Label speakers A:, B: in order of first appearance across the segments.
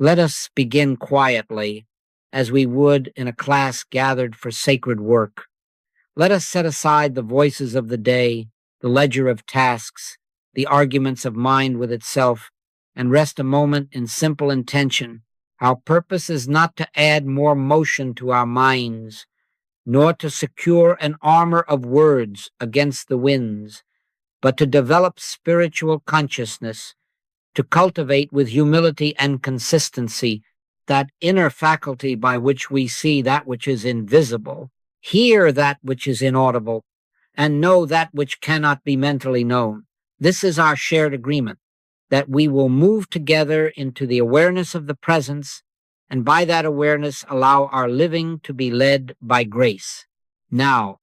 A: Let us begin quietly, as we would in a class gathered for sacred work. Let us set aside the voices of the day, the ledger of tasks, the arguments of mind with itself, and rest a moment in simple intention. Our purpose is not to add more motion to our minds, nor to secure an armor of words against the winds, but to develop spiritual consciousness, to cultivate with humility and consistency that inner faculty by which we see that which is invisible, hear that which is inaudible, and know that which cannot be mentally known. This is our shared agreement, that we will move together into the awareness of the presence, and by that awareness allow our living to be led by grace. Now,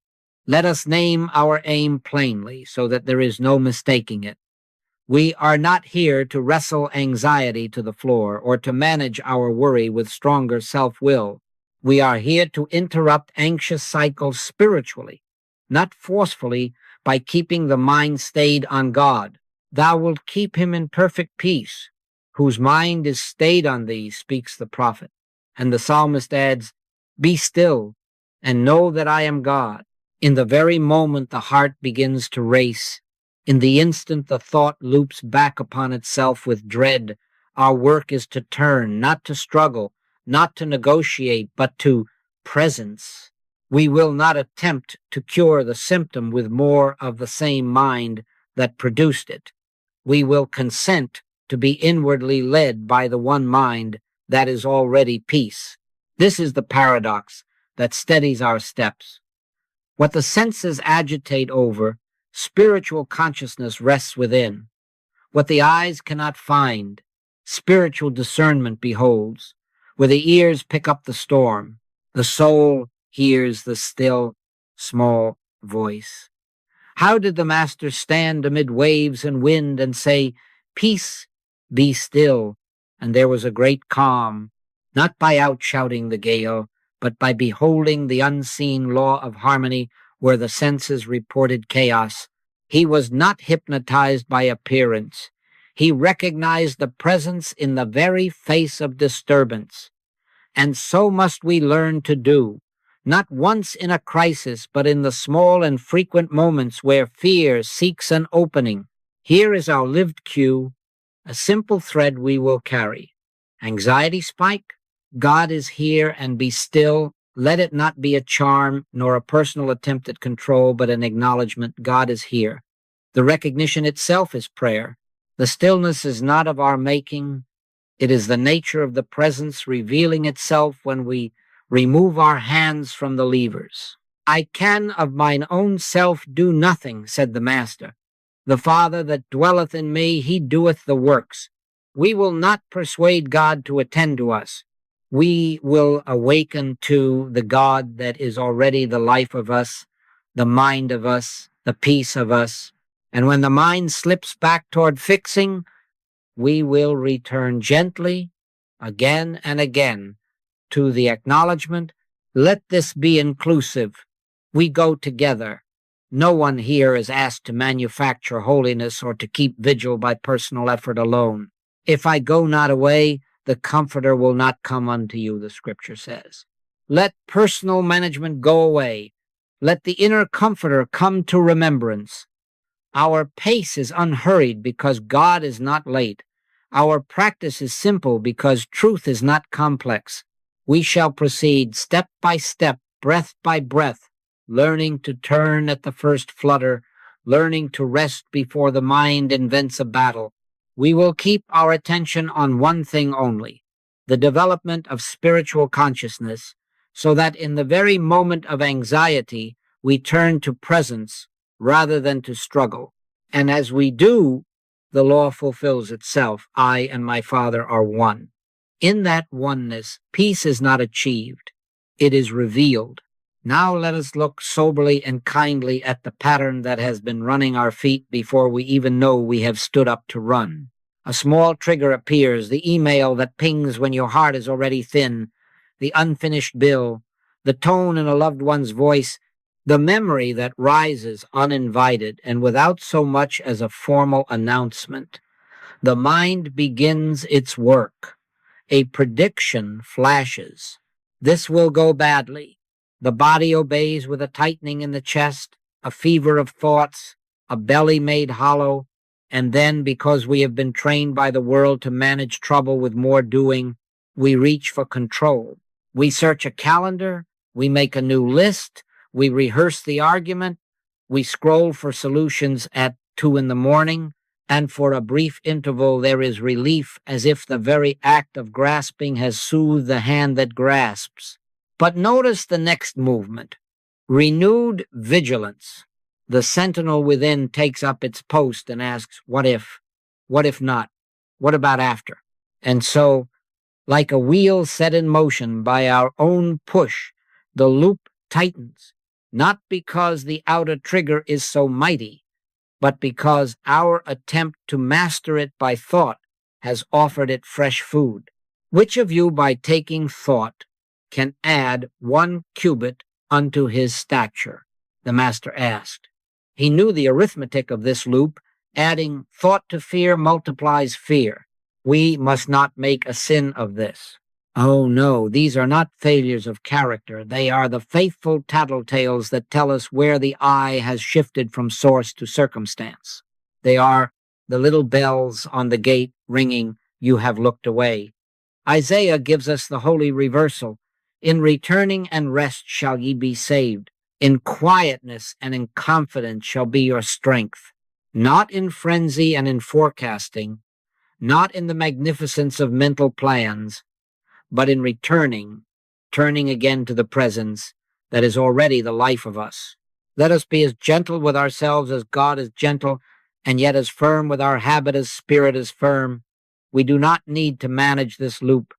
A: let us name our aim plainly so that there is no mistaking it. We are not here to wrestle anxiety to the floor or to manage our worry with stronger self-will. We are here to interrupt anxious cycles spiritually, not forcefully, by keeping the mind stayed on God. Thou wilt keep him in perfect peace, whose mind is stayed on thee, speaks the prophet. And the psalmist adds, be still and know that I am God. In the very moment the heart begins to race, in the instant the thought loops back upon itself with dread, our work is to turn, not to struggle, not to negotiate, but to presence. We will not attempt to cure the symptom with more of the same mind that produced it. We will consent to be inwardly led by the one mind that is already peace. This is the paradox that steadies our steps. What the senses agitate over, spiritual consciousness rests within. What the eyes cannot find, spiritual discernment beholds. Where the ears pick up the storm, the soul hears the still, small voice. How did the Master stand amid waves and wind and say, peace, be still? And there was a great calm, not by outshouting the gale, but by beholding the unseen law of harmony where the senses reported chaos. He was not hypnotized by appearance. He recognized the presence in the very face of disturbance. And so must we learn to do, not once in a crisis, but in the small and frequent moments where fear seeks an opening. Here is our lived cue, a simple thread we will carry. Anxiety spike? God is here, and be still. Let it not be a charm nor a personal attempt at control, but an acknowledgement God is here. The recognition itself is prayer. The stillness is not of our making. It is the nature of the presence revealing itself when we remove our hands from the levers. I can of mine own self do nothing, said the Master. The Father that dwelleth in me, he doeth the works. We will not persuade God to attend to us. We will awaken to the God that is already the life of us, the mind of us, the peace of us. And when the mind slips back toward fixing, we will return gently, again and again, to the acknowledgement, let this be inclusive. We go together. No one here is asked to manufacture holiness or to keep vigil by personal effort alone. If I go not away, the Comforter will not come unto you, the Scripture says. Let personal management go away. Let the inner Comforter come to remembrance. Our pace is unhurried because God is not late. Our practice is simple because truth is not complex. We shall proceed step by step, breath by breath, learning to turn at the first flutter, learning to rest before the mind invents a battle. We will keep our attention on one thing only, the development of spiritual consciousness, so that in the very moment of anxiety, we turn to presence rather than to struggle. And as we do, the law fulfills itself. I and my Father are one. In that oneness, peace is not achieved. It is revealed. Now let us look soberly and kindly at the pattern that has been running our feet before we even know we have stood up to run. A small trigger appears, the email that pings when your heart is already thin, the unfinished bill, the tone in a loved one's voice, the memory that rises uninvited and without so much as a formal announcement. The mind begins its work. A prediction flashes. This will go badly. The body obeys with a tightening in the chest, a fever of thoughts, a belly made hollow, and then, because we have been trained by the world to manage trouble with more doing, we reach for control. We search a calendar, we make a new list, we rehearse the argument, we scroll for solutions at 2 a.m, and for a brief interval there is relief, as if the very act of grasping has soothed the hand that grasps. But notice the next movement. Renewed vigilance. The sentinel within takes up its post and asks, what if? What if not? What about after? And so, like a wheel set in motion by our own push, the loop tightens, not because the outer trigger is so mighty, but because our attempt to master it by thought has offered it fresh food. Which of you, by taking thought, can add 1 cubit unto his stature? The master asked. He knew the arithmetic of this loop. Adding thought to fear multiplies fear. We must not make a sin of this. Oh no, these are not failures of character. They are the faithful tattletales that tell us where the eye has shifted from source to circumstance. They are the little bells on the gate ringing, you have looked away. Isaiah gives us the holy reversal. In returning and rest shall ye be saved. In quietness and in confidence shall be your strength. Not in frenzy and in forecasting, not in the magnificence of mental plans, but in turning again to the presence that is already the life of us. Let us be as gentle with ourselves as God is gentle, and yet as firm with our habit as Spirit is firm. We do not need to manage this loop.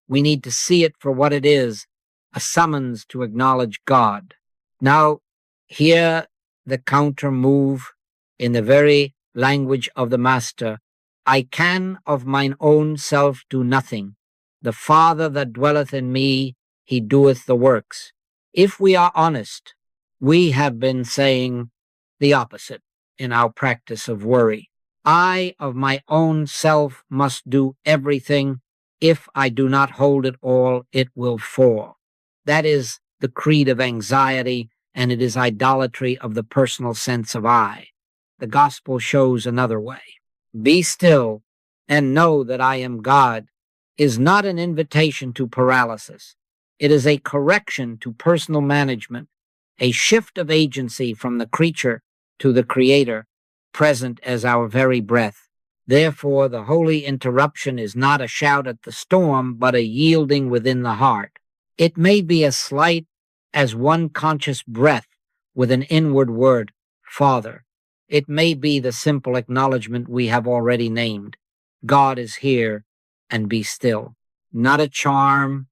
A: We need to see it for what it is, a summons to acknowledge God. Now, hear the counter move in the very language of the Master. I can of mine own self do nothing. The Father that dwelleth in me, he doeth the works. If we are honest, we have been saying the opposite in our practice of worry. I of my own self must do everything. If I do not hold it all, it will fall. That is the creed of anxiety, and it is idolatry of the personal sense of I. The gospel shows another way. Be still and know that I am God is not an invitation to paralysis. It is a correction to personal management, a shift of agency from the creature to the Creator, present as our very breath. Therefore, the holy interruption is not a shout at the storm, but a yielding within the heart. It may be as slight as one conscious breath with an inward word, Father. It may be the simple acknowledgement we have already named. God is here, and be still. Not a charm,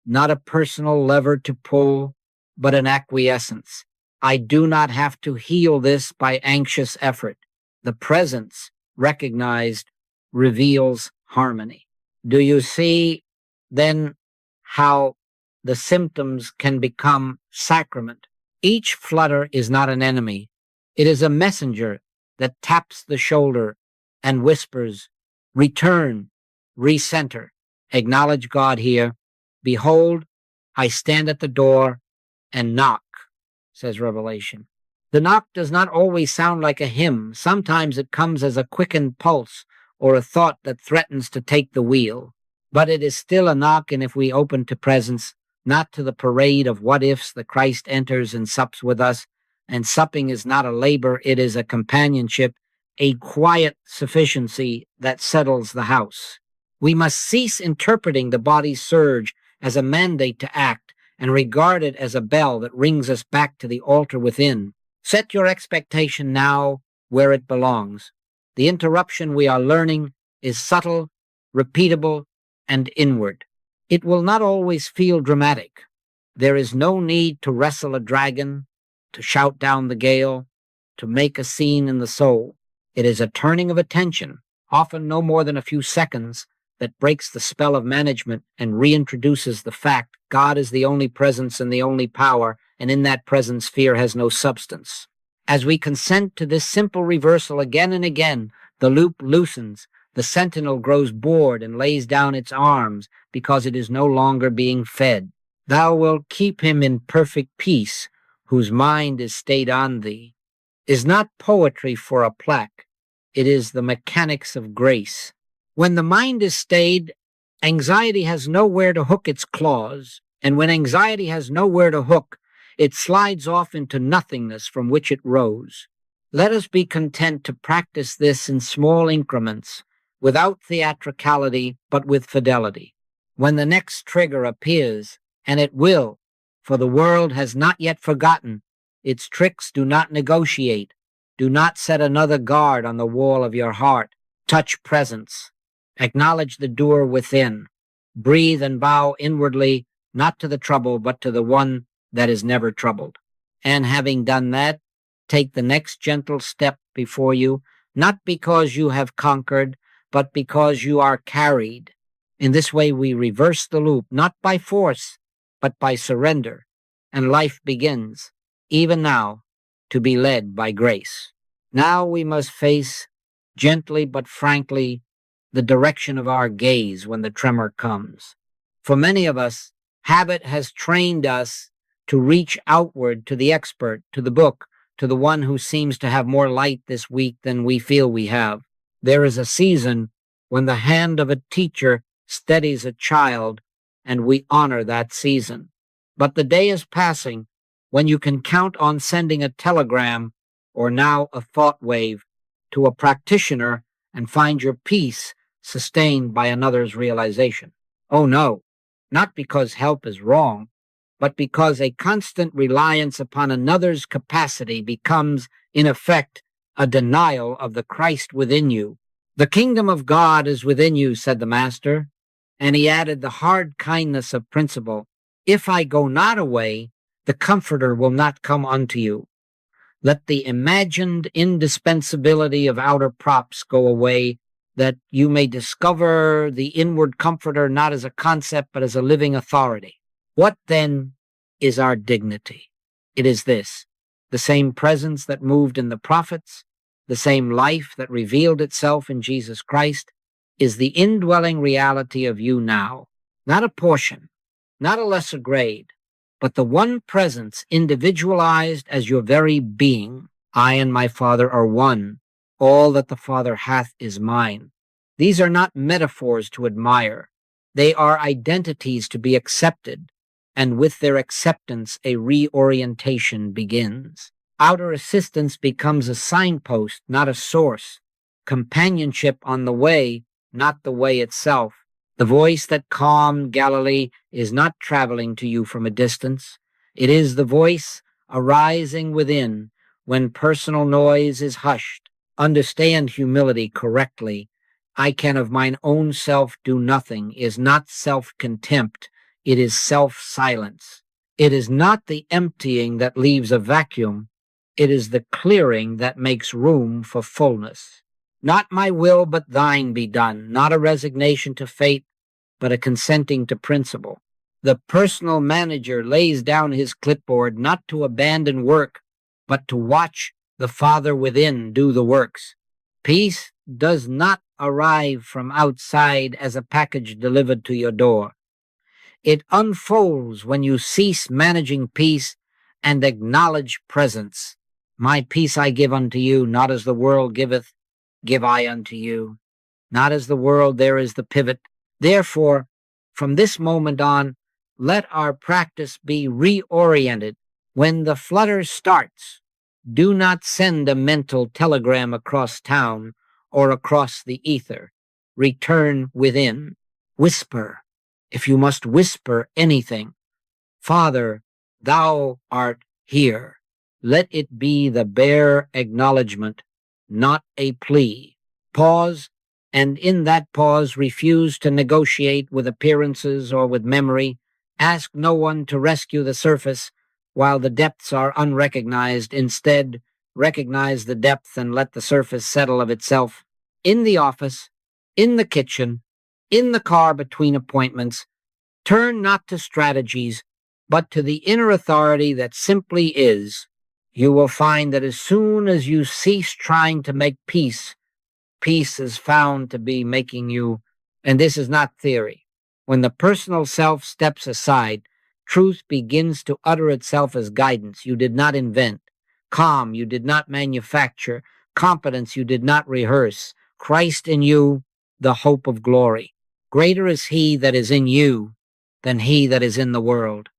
A: not a personal lever to pull, but an acquiescence. I do not have to heal this by anxious effort. The presence, recognized, reveals harmony. Do you see, then, how the symptoms can become sacrament? Each flutter is not an enemy. It is a messenger that taps the shoulder and whispers, return, recenter, acknowledge God here. Behold, I stand at the door and knock, says Revelation. The knock does not always sound like a hymn. Sometimes it comes as a quickened pulse or a thought that threatens to take the wheel. But it is still a knock, and if we open to presence, not to the parade of what-ifs, the Christ enters and sups with us, and supping is not a labor, it is a companionship, a quiet sufficiency that settles the house. We must cease interpreting the body's surge as a mandate to act and regard it as a bell that rings us back to the altar within. Set your expectation now where it belongs. The interruption we are learning is subtle, repeatable, and inward. It will not always feel dramatic. There is no need to wrestle a dragon, to shout down the gale, to make a scene in the soul. It is a turning of attention, often no more than a few seconds, that breaks the spell of management and reintroduces the fact God is the only presence and the only power, and in that presence fear has no substance. As we consent to this simple reversal again and again, the loop loosens, The sentinel grows bored and lays down its arms because it is no longer being fed. Thou wilt keep him in perfect peace, whose mind is stayed on thee. Is not poetry for a plaque. It is the mechanics of grace. When the mind is stayed, anxiety has nowhere to hook its claws, and when anxiety has nowhere to hook, it slides off into nothingness from which it rose. Let us be content to practice this in small increments, without theatricality, but with fidelity. When the next trigger appears, and it will, for the world has not yet forgotten, its tricks do not negotiate. Do not set another guard on the wall of your heart. Touch presence. Acknowledge the doer within. Breathe and bow inwardly, not to the trouble, but to the one that is never troubled. And having done that, take the next gentle step before you, not because you have conquered, but because you are carried. In this way we reverse the loop, not by force, but by surrender, and life begins, even now, to be led by grace. Now we must face, gently but frankly, the direction of our gaze when the tremor comes. For many of us, habit has trained us to reach outward to the expert, to the book, to the one who seems to have more light this week than we feel we have. There is a season when the hand of a teacher steadies a child, and we honor that season. But the day is passing when you can count on sending a telegram, or now a thought wave, to a practitioner and find your peace sustained by another's realization. Oh no, not because help is wrong, but because a constant reliance upon another's capacity becomes, in effect, a denial of the Christ within you. The kingdom of God is within you, said the Master, and he added the hard kindness of principle. If I go not away, the Comforter will not come unto you. Let the imagined indispensability of outer props go away, that you may discover the inward Comforter not as a concept, but as a living authority. What then is our dignity? It is this: the same presence that moved in the prophets, the same life that revealed itself in Jesus Christ, is the indwelling reality of you now. Not a portion, not a lesser grade, but the one presence individualized as your very being. I and my Father are one. All that the Father hath is mine. These are not metaphors to admire. They are identities to be accepted, and with their acceptance a reorientation begins. Outer assistance becomes a signpost, not a source. Companionship on the way, not the way itself. The voice that calmed Galilee is not traveling to you from a distance. It is the voice arising within when personal noise is hushed. Understand humility correctly. I can of mine own self do nothing is not self-contempt. It is self-silence. It is not the emptying that leaves a vacuum. It is the clearing that makes room for fullness. Not my will, but thine be done. Not a resignation to fate, but a consenting to principle. The personal manager lays down his clipboard not to abandon work, but to watch the Father within do the works. Peace does not arrive from outside as a package delivered to your door. It unfolds when you cease managing peace and acknowledge presence. My peace I give unto you, not as the world giveth, give I unto you. Not as the world, there is the pivot. Therefore, from this moment on, let our practice be reoriented. When the flutter starts, do not send a mental telegram across town or across the ether. Return within. Whisper, if you must whisper anything. Father, thou art here. Let it be the bare acknowledgement, not a plea. Pause, and in that pause refuse to negotiate with appearances or with memory. Ask no one to rescue the surface while the depths are unrecognized. Instead, recognize the depth and let the surface settle of itself. In the office, in the kitchen, in the car between appointments, turn not to strategies, but to the inner authority that simply is. You will find that as soon as you cease trying to make peace, peace is found to be making you, and this is not theory. When the personal self steps aside, truth begins to utter itself as guidance you did not invent, calm you did not manufacture, competence you did not rehearse, Christ in you, the hope of glory. Greater is he that is in you than he that is in the world.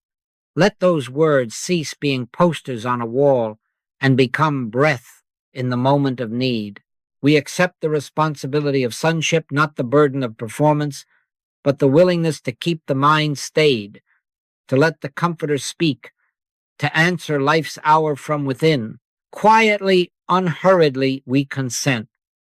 A: Let those words cease being posters on a wall and become breath in the moment of need. We accept the responsibility of sonship, not the burden of performance, but the willingness to keep the mind stayed, to let the Comforter speak, to answer life's hour from within. Quietly, unhurriedly, we consent.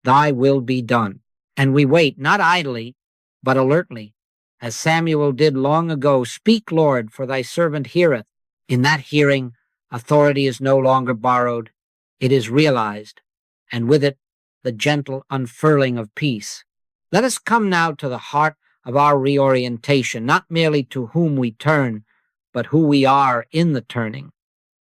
A: Thy will be done. And we wait, not idly, but alertly, as Samuel did long ago. Speak, Lord, for thy servant heareth. In that hearing, authority is no longer borrowed. It is realized, and with it, the gentle unfurling of peace. Let us come now to the heart of our reorientation, not merely to whom we turn, but who we are in the turning.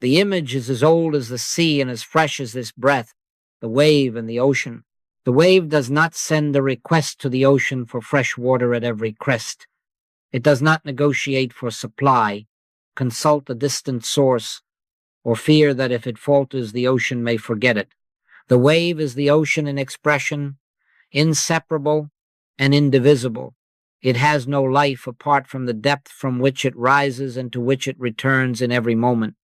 A: The image is as old as the sea and as fresh as this breath, the wave and the ocean. The wave does not send a request to the ocean for fresh water at every crest. It does not negotiate for supply, consult a distant source, or fear that if it falters the ocean may forget it. The wave is the ocean in expression, inseparable and indivisible. It has no life apart from the depth from which it rises and to which it returns in every moment.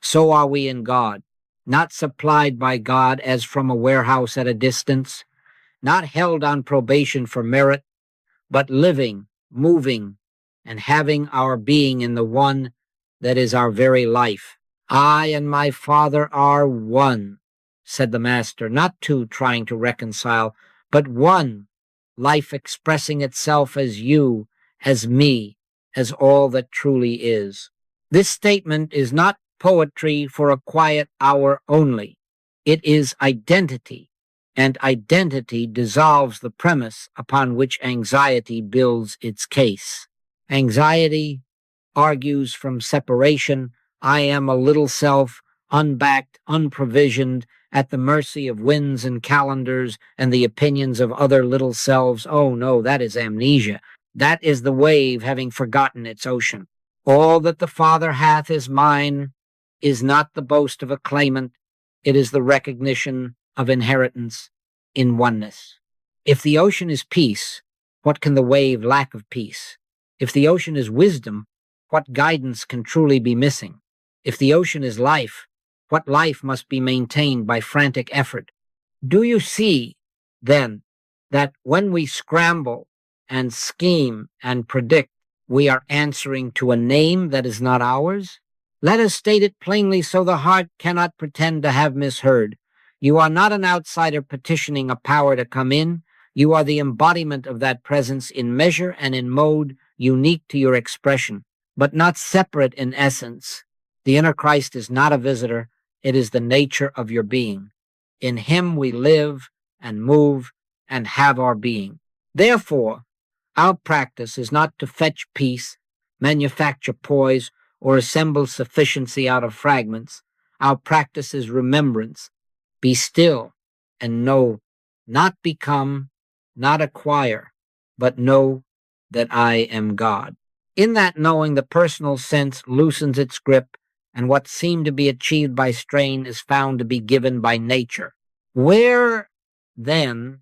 A: So are we in God, not supplied by God as from a warehouse at a distance, not held on probation for merit, but living, moving, and having our being in the one that is our very life. I and my Father are one, said the Master, not two trying to reconcile, but one, life expressing itself as you, as me, as all that truly is. This statement is not poetry for a quiet hour only. It is identity, and identity dissolves the premise upon which anxiety builds its case. Anxiety argues from separation. I am a little self, unbacked, unprovisioned, at the mercy of winds and calendars and the opinions of other little selves. Oh no, that is amnesia. That is the wave having forgotten its ocean. All that the Father hath is mine is not the boast of a claimant. It is the recognition of inheritance in oneness. If the ocean is peace, what can the wave lack of peace? If the ocean is wisdom, what guidance can truly be missing? If the ocean is life, what life must be maintained by frantic effort? Do you see, then, that when we scramble and scheme and predict, we are answering to a name that is not ours? Let us state it plainly so the heart cannot pretend to have misheard. You are not an outsider petitioning a power to come in. You are the embodiment of that presence in measure and in mode unique to your expression, but not separate in essence. The inner Christ is not a visitor. It is the nature of your being. In him we live and move and have our being. Therefore, our practice is not to fetch peace, manufacture poise, or assemble sufficiency out of fragments. Our practice is remembrance. Be still and know, not become, not acquire, but know that I am God. In that knowing, the personal sense loosens its grip, and what seemed to be achieved by strain is found to be given by nature. Where, then,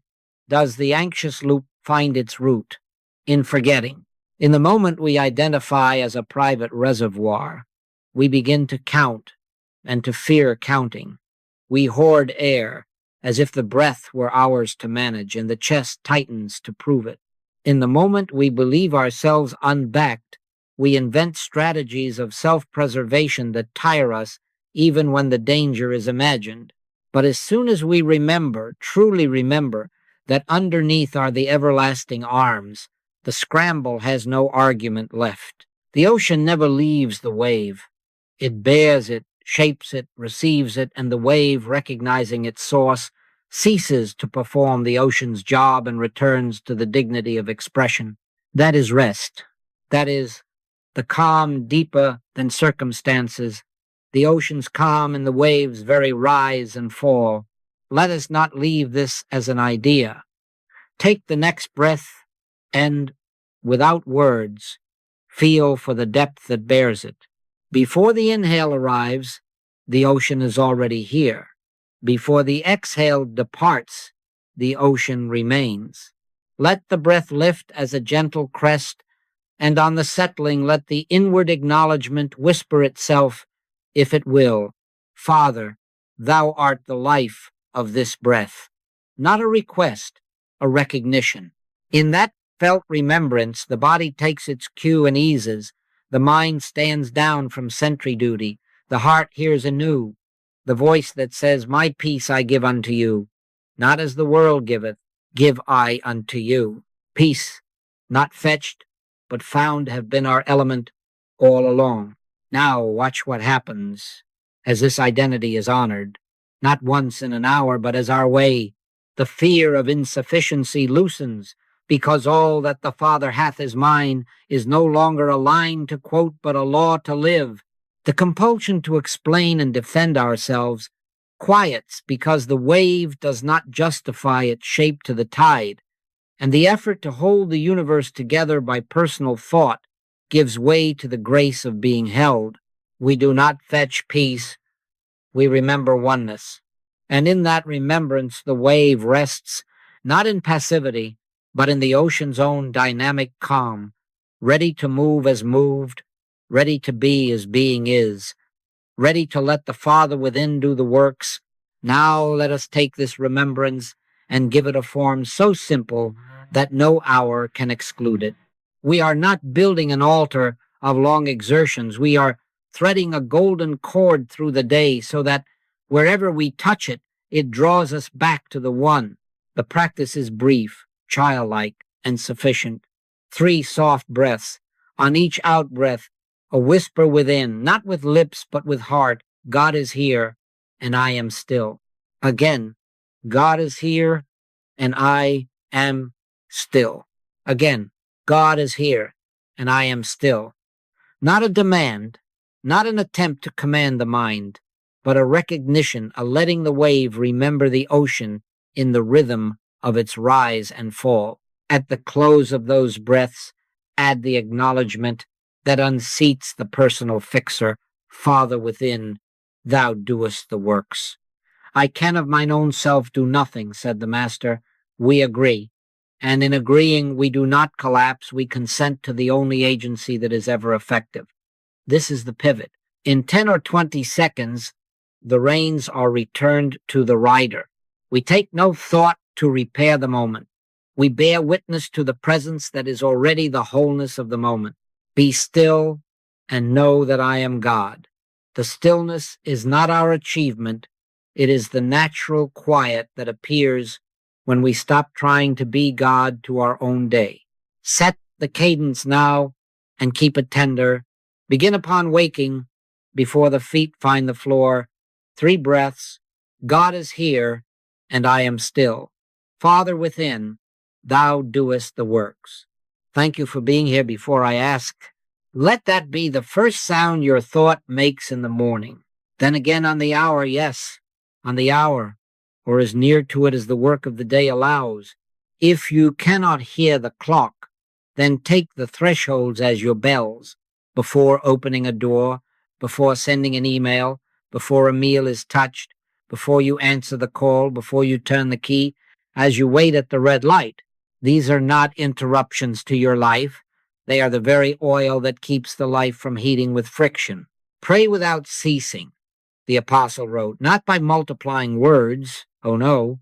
A: does the anxious loop find its root? In forgetting. In the moment we identify as a private reservoir, we begin to count and to fear counting. We hoard air as if the breath were ours to manage, and the chest tightens to prove it. In the moment we believe ourselves unbacked, we invent strategies of self-preservation that tire us even when the danger is imagined. But as soon as we remember, truly remember, that underneath are the everlasting arms, the scramble has no argument left. The ocean never leaves the wave. It bears it, shapes it, receives it, and the wave, recognizing its source, ceases to perform the ocean's job and returns to the dignity of expression. That is rest. That is the calm deeper than circumstances, the ocean's calm in the waves' very rise and fall. let us not leave this as an idea. Take the next breath and, without words, feel for the depth that bears it. Before the inhale arrives, the ocean is already here. Before the exhale departs, the ocean remains. Let the breath lift as a gentle crest, and on the settling let the inward acknowledgement whisper itself, if it will, Father, thou art the life of this breath. Not a request, a recognition. In that felt remembrance, the body takes its cue and eases. The mind stands down from sentry duty. The heart hears anew the voice that says, My peace I give unto you. Not as the world giveth, give I unto you. Peace, not fetched, but found, have been our element all along. Now watch what happens as this identity is honored, not once in an hour, but as our way. The fear of insufficiency loosens, because all that the Father hath is mine is no longer a line to quote, but a law to live. The compulsion to explain and defend ourselves quiets because the wave does not justify its shape to the tide, and the effort to hold the universe together by personal thought gives way to the grace of being held. We do not fetch peace, we remember oneness. And in that remembrance, the wave rests not in passivity, but in the ocean's own dynamic calm, ready to move as moved, ready to be as being is, ready to let the Father within do the works. Now let us take this remembrance and give it a form so simple that no hour can exclude it. We are not building an altar of long exertions. We are threading a golden cord through the day so that wherever we touch it, it draws us back to the one. The practice is brief, childlike, and sufficient. 3 soft breaths. On each out-breath, a whisper within, not with lips, but with heart. God is here, and I am still. Again, God is here, and I am still. Again, God is here, and I am still. Not a demand, not an attempt to command the mind, but a recognition, a letting the wave remember the ocean in the rhythm of its rise and fall. At the close of those breaths, add the acknowledgement that unseats the personal fixer. Father within, thou doest the works. I can of mine own self do nothing, said the Master. We agree. And in agreeing, we do not collapse. We consent to the only agency that is ever effective. This is the pivot. In 10 or 20 seconds, the reins are returned to the rider. We take no thought to repair the moment. We bear witness to the presence that is already the wholeness of the moment. Be still and know that I am God. The stillness is not our achievement. It is the natural quiet that appears when we stop trying to be God to our own day. Set the cadence now and keep it tender. Begin upon waking before the feet find the floor. 3 breaths. God is here, and I am still. Father within, thou doest the works. Thank you for being here. Before I ask, let that be the first sound your thought makes in the morning. Then again on the hour, yes, on the hour, or as near to it as the work of the day allows. If you cannot hear the clock, then take the thresholds as your bells. Before opening a door, before sending an email, before a meal is touched, before you answer the call, before you turn the key, as you wait at the red light. These are not interruptions to your life. They are the very oil that keeps the life from heating with friction. Pray without ceasing, the apostle wrote, not by multiplying words, oh no,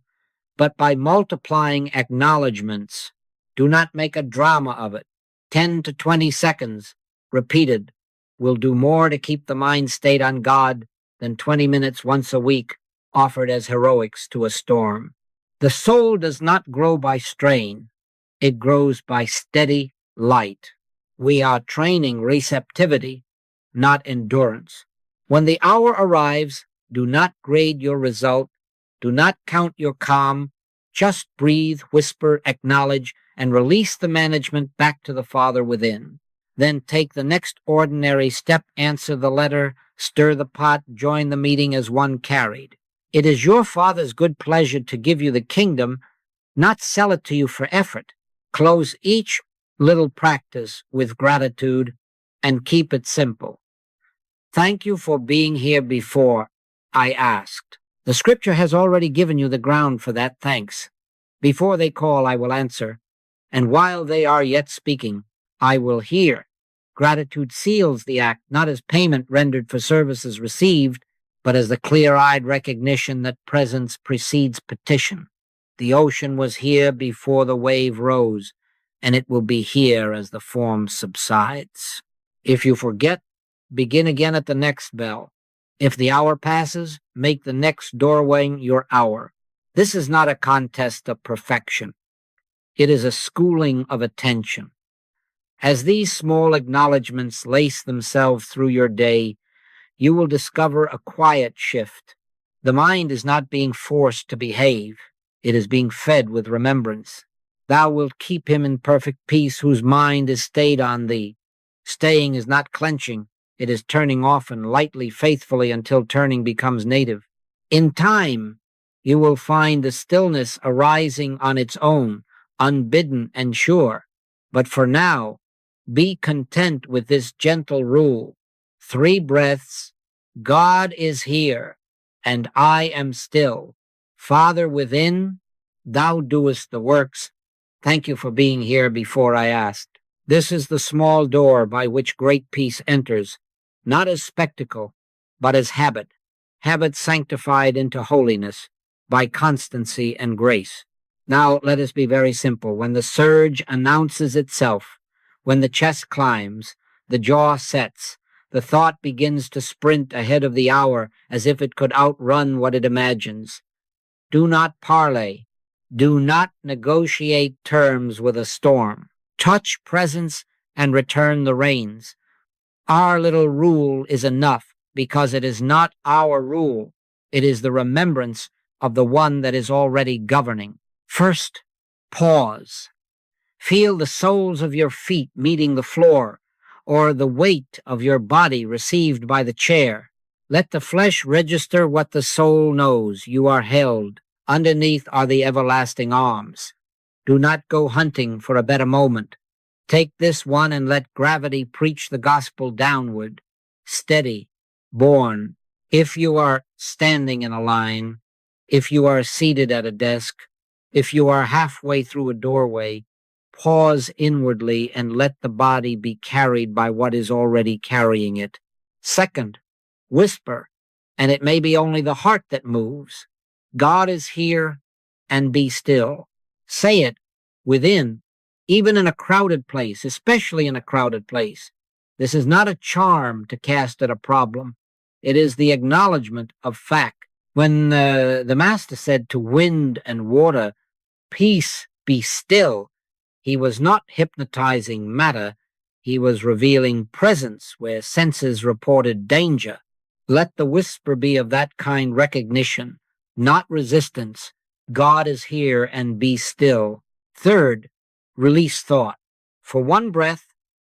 A: but by multiplying acknowledgments. Do not make a drama of it. 10 to 20 seconds, repeated, will do more to keep the mind stayed on God than 20 minutes once a week offered as heroics to a storm. The soul does not grow by strain. It grows by steady light. We are training receptivity, not endurance. When the hour arrives, do not grade your result. Do not count your calm. Just breathe, whisper, acknowledge, and release the management back to the Father within. Then take the next ordinary step, answer the letter, stir the pot, join the meeting as one carried. It is your Father's good pleasure to give you the kingdom, not sell it to you for effort. Close each little practice with gratitude and keep it simple. Thank you for being here before I asked. The scripture has already given you the ground for that thanks. Before they call, I will answer, and while they are yet speaking, I will hear. Gratitude seals the act, not as payment rendered for services received, but as the clear-eyed recognition that presence precedes petition. The ocean was here before the wave rose, and it will be here as the form subsides. If you forget, begin again at the next bell. If the hour passes, make the next doorway your hour. This is not a contest of perfection. It is a schooling of attention. As these small acknowledgments lace themselves through your day, you will discover a quiet shift. The mind is not being forced to behave. It is being fed with remembrance. Thou wilt keep him in perfect peace whose mind is stayed on thee. Staying is not clenching. It is turning often, lightly, faithfully, until turning becomes native. In time, you will find the stillness arising on its own, unbidden and sure. But for now, be content with this gentle rule. 3 breaths, God is here, and I am still. Father within, thou doest the works. Thank you for being here before I asked. This is the small door by which great peace enters, not as spectacle, but as habit, habit sanctified into holiness by constancy and grace. Now let us be very simple. When the surge announces itself, when the chest climbs, the jaw sets, the thought begins to sprint ahead of the hour as if it could outrun what it imagines. Do not parley. Do not negotiate terms with a storm. Touch presence and return the reins. Our little rule is enough because it is not our rule. It is the remembrance of the one that is already governing. First, pause. Feel the soles of your feet meeting the floor, or the weight of your body received by the chair. Let the flesh register what the soul knows. You are held. Underneath are the everlasting arms. Do not go hunting for a better moment. Take this one and let gravity preach the gospel downward. Steady, born. If you are standing in a line, if you are seated at a desk, if you are halfway through a doorway, pause inwardly and let the body be carried by what is already carrying it. Second, whisper, and it may be only the heart that moves. God is here, and be still. Say it within, even in a crowded place, especially in a crowded place. This is not a charm to cast at a problem. It is the acknowledgement of fact. When the master said to wind and water, "Peace, be still," he was not hypnotizing matter. He was revealing presence where senses reported danger. Let the whisper be of that kind recognition, not resistance. God is here, and be still. Third, release thought. For one breath,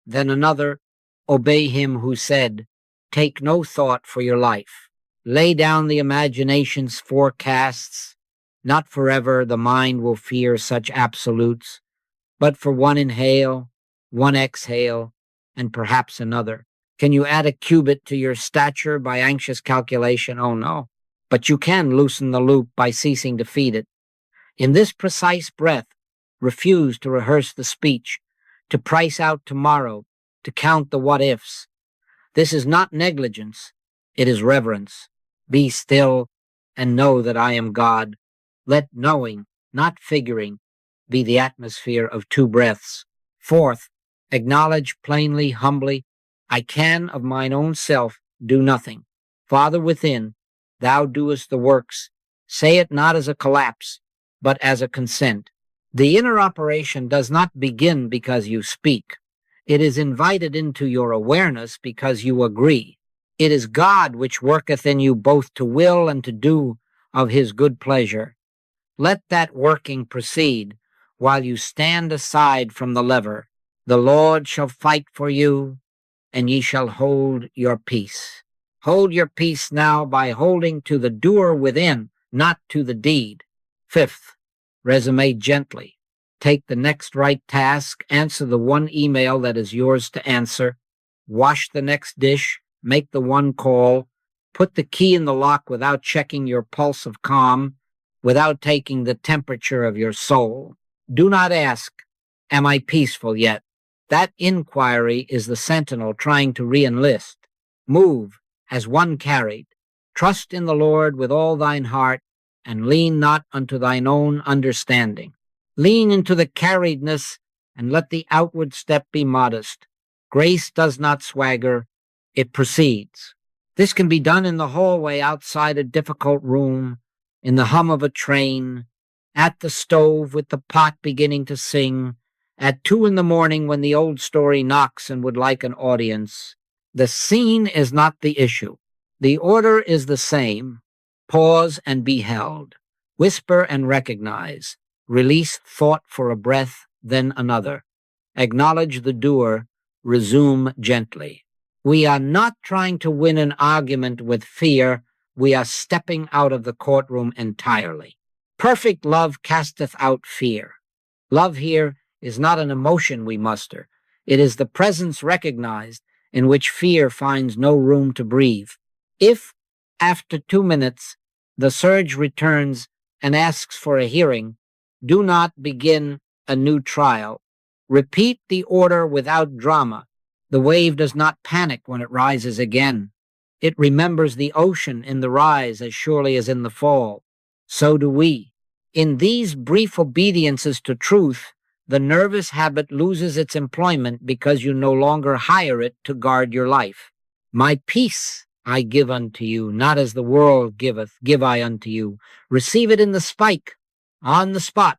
A: then another, obey him who said, "Take no thought for your life." Lay down the imagination's forecasts. Not forever, the mind will fear such absolutes, but for one inhale, one exhale, and perhaps another. Can you add a cubit to your stature by anxious calculation? Oh no. But you can loosen the loop by ceasing to feed it. In this precise breath, refuse to rehearse the speech, to price out tomorrow, to count the what-ifs. This is not negligence. It is reverence. Be still and know that I am God. Let knowing, not figuring, be the atmosphere of 2 breaths. Fourth, acknowledge plainly, humbly, I can of mine own self do nothing. Father within, thou doest the works. Say it not as a collapse, but as a consent. The inner operation does not begin because you speak. It is invited into your awareness because you agree. It is God which worketh in you both to will and to do of his good pleasure. Let that working proceed while you stand aside from the lever. The Lord shall fight for you, and ye shall hold your peace. Hold your peace now by holding to the doer within, not to the deed. Fifth, resume gently. Take the next right task, answer the one email that is yours to answer, wash the next dish, make the one call, put the key in the lock without checking your pulse of calm, without taking the temperature of your soul. Do not ask, am I peaceful yet? That inquiry is the sentinel trying to re-enlist. Move as one carried. Trust in the Lord with all thine heart, and lean not unto thine own understanding. Lean into the carriedness, and let the outward step be modest. Grace does not swagger, it proceeds. This can be done in the hallway outside a difficult room, in the hum of a train, at the stove with the pot beginning to sing, at 2 a.m. when the old story knocks and would like an audience. The scene is not the issue. The order is the same. Pause and be held. Whisper and recognize. Release thought for a breath, then another. Acknowledge the doer. Resume gently. We are not trying to win an argument with fear. We are stepping out of the courtroom entirely. Perfect love casteth out fear. Love here is not an emotion we muster. It is the presence recognized in which fear finds no room to breathe. If, after 2 minutes, the surge returns and asks for a hearing, do not begin a new trial. Repeat the order without drama. The wave does not panic when it rises again. It remembers the ocean in the rise as surely as in the fall. So do we. In these brief obediences to truth, the nervous habit loses its employment because you no longer hire it to guard your life. My peace I give unto you, not as the world giveth, give I unto you. Receive it in the spike, on the spot,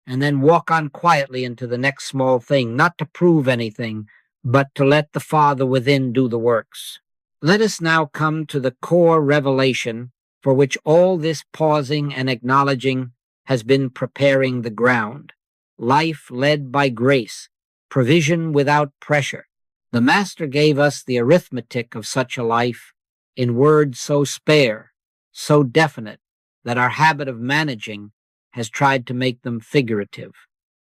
A: and then walk on quietly into the next small thing, not to prove anything, but to let the Father within do the works. Let us now come to the core revelation for which all this pausing and acknowledging has been preparing the ground. Life led by grace, provision without pressure. The Master gave us the arithmetic of such a life in words so spare, so definite, that our habit of managing has tried to make them figurative.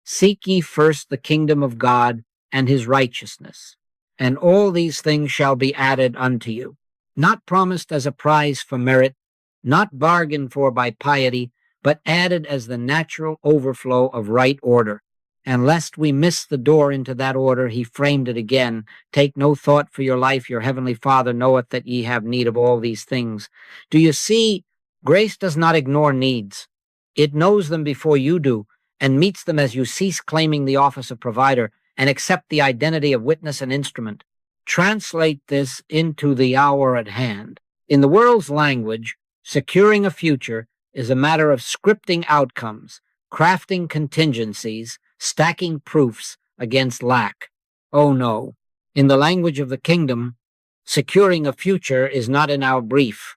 A: Seek ye first the kingdom of God and his righteousness, and all these things shall be added unto you. Not promised as a prize for merit, not bargained for by piety, but added as the natural overflow of right order. And lest we miss the door into that order, he framed it again. Take no thought for your life. Your heavenly Father knoweth that ye have need of all these things. Do you see? Grace does not ignore needs. It knows them before you do, and meets them as you cease claiming the office of provider and accept the identity of witness and instrument. Translate this into the hour at hand. In the world's language, securing a future is a matter of scripting outcomes, crafting contingencies, stacking proofs against lack. Oh no. In the language of the kingdom, securing a future is not in our brief.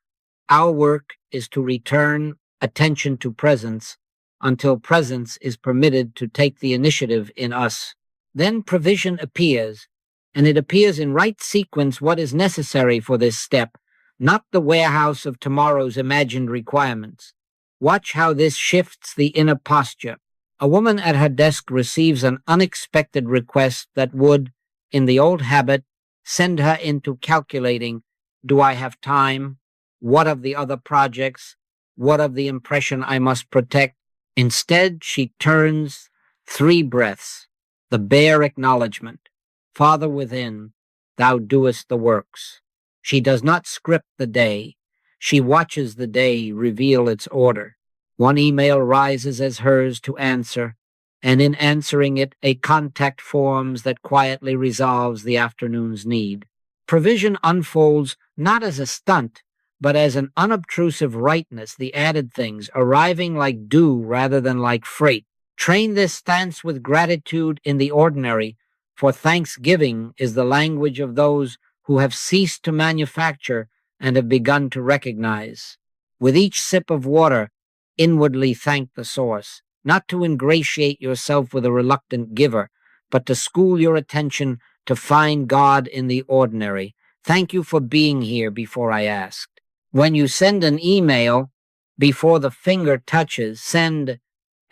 A: Our work is to return attention to presence until presence is permitted to take the initiative in us. Then provision appears, and it appears in right sequence what is necessary for this step, not the warehouse of tomorrow's imagined requirements. Watch how this shifts the inner posture. A woman at her desk receives an unexpected request that would, in the old habit, send her into calculating, do I have time? What of the other projects? What of the impression I must protect? Instead, she turns 3 breaths, the bare acknowledgement. Father within, thou doest the works. She does not script the day. She watches the day reveal its order. One email rises as hers to answer, and in answering it, a contact forms that quietly resolves the afternoon's need. Provision unfolds not as a stunt, but as an unobtrusive rightness, the added things, arriving like dew rather than like freight. Train this stance with gratitude in the ordinary, for thanksgiving is the language of those who have ceased to manufacture and have begun to recognize. With each sip of water, inwardly thank the source, not to ingratiate yourself with a reluctant giver, but to school your attention to find God in the ordinary. Thank you for being here before I asked. When you send an email, before the finger touches, send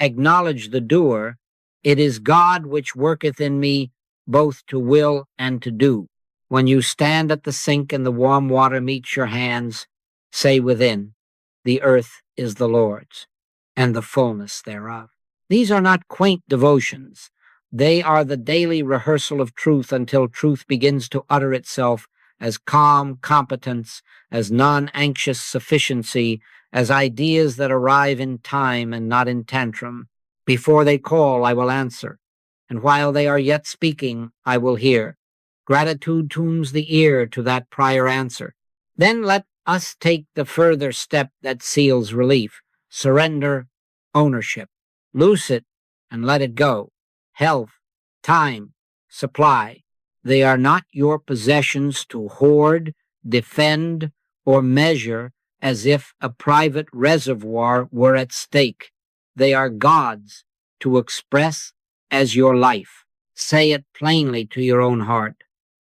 A: acknowledge the doer. It is God which worketh in me both to will and to do. When you stand at the sink and the warm water meets your hands, say within, the earth is the Lord's, and the fullness thereof. These are not quaint devotions. They are the daily rehearsal of truth until truth begins to utter itself as calm competence, as non-anxious sufficiency, as ideas that arrive in time and not in tantrum. Before they call, I will answer, and while they are yet speaking, I will hear. Gratitude tunes the ear to that prior answer. Then let us take the further step that seals relief. Surrender ownership. Loose it and let it go. Health, time, supply. They are not your possessions to hoard, defend, or measure as if a private reservoir were at stake. They are God's to express as your life. Say it plainly to your own heart.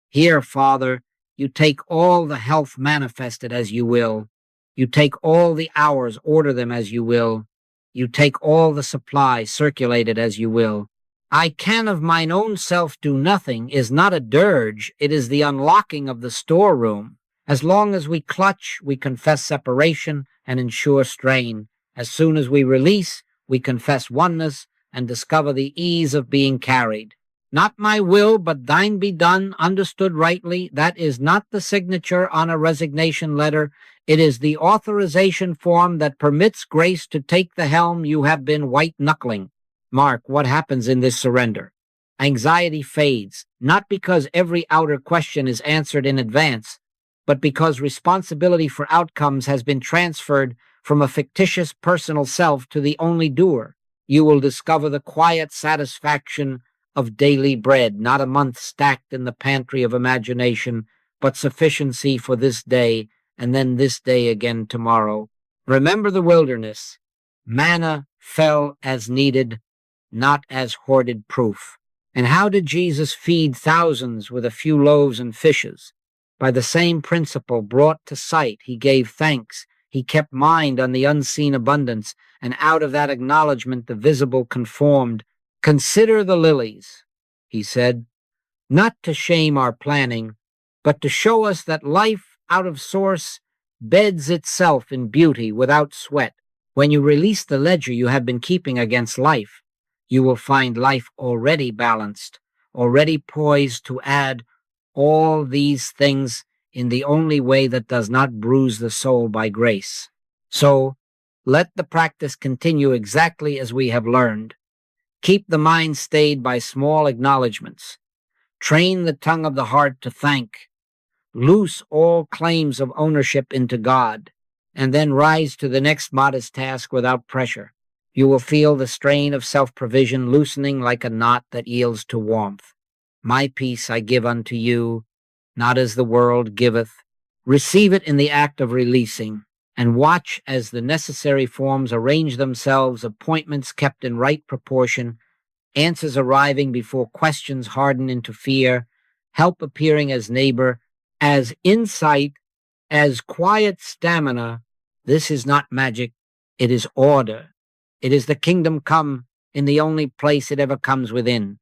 A: Here, Father, you take all the health manifested as you will. You take all the hours, order them as you will. You take all the supply, circulated as you will. I can of mine own self do nothing is not a dirge, it is the unlocking of the storeroom. As long as we clutch, we confess separation and ensure strain. As soon as we release, we confess oneness and discover the ease of being carried. Not my will, but thine be done, understood rightly. That is not the signature on a resignation letter. It is the authorization form that permits grace to take the helm you have been white-knuckling. Mark what happens in this surrender. Anxiety fades, not because every outer question is answered in advance, but because responsibility for outcomes has been transferred from a fictitious personal self to the only doer. You will discover the quiet satisfaction of daily bread, not a month stacked in the pantry of imagination, but sufficiency for this day, and then this day again tomorrow. Remember the wilderness. Manna fell as needed, not as hoarded proof. And how did Jesus feed thousands with a few loaves and fishes? By the same principle brought to sight, he gave thanks. He kept mind on the unseen abundance, and out of that acknowledgement the visible conformed. Consider the lilies, he said, not to shame our planning, but to show us that life out of source beds itself in beauty without sweat. When you release the ledger you have been keeping against life, you will find life already balanced, already poised to add all these things in the only way that does not bruise the soul by grace. So, let the practice continue exactly as we have learned. Keep the mind stayed by small acknowledgments. Train the tongue of the heart to thank. Loose all claims of ownership into God, and then rise to the next modest task without pressure. You will feel the strain of self-provision loosening like a knot that yields to warmth. My peace I give unto you, not as the world giveth. Receive it in the act of releasing, and watch as the necessary forms arrange themselves, appointments kept in right proportion, answers arriving before questions harden into fear, help appearing as neighbor, as insight, as quiet stamina. This is not magic, it is order. It is the kingdom come in the only place it ever comes within,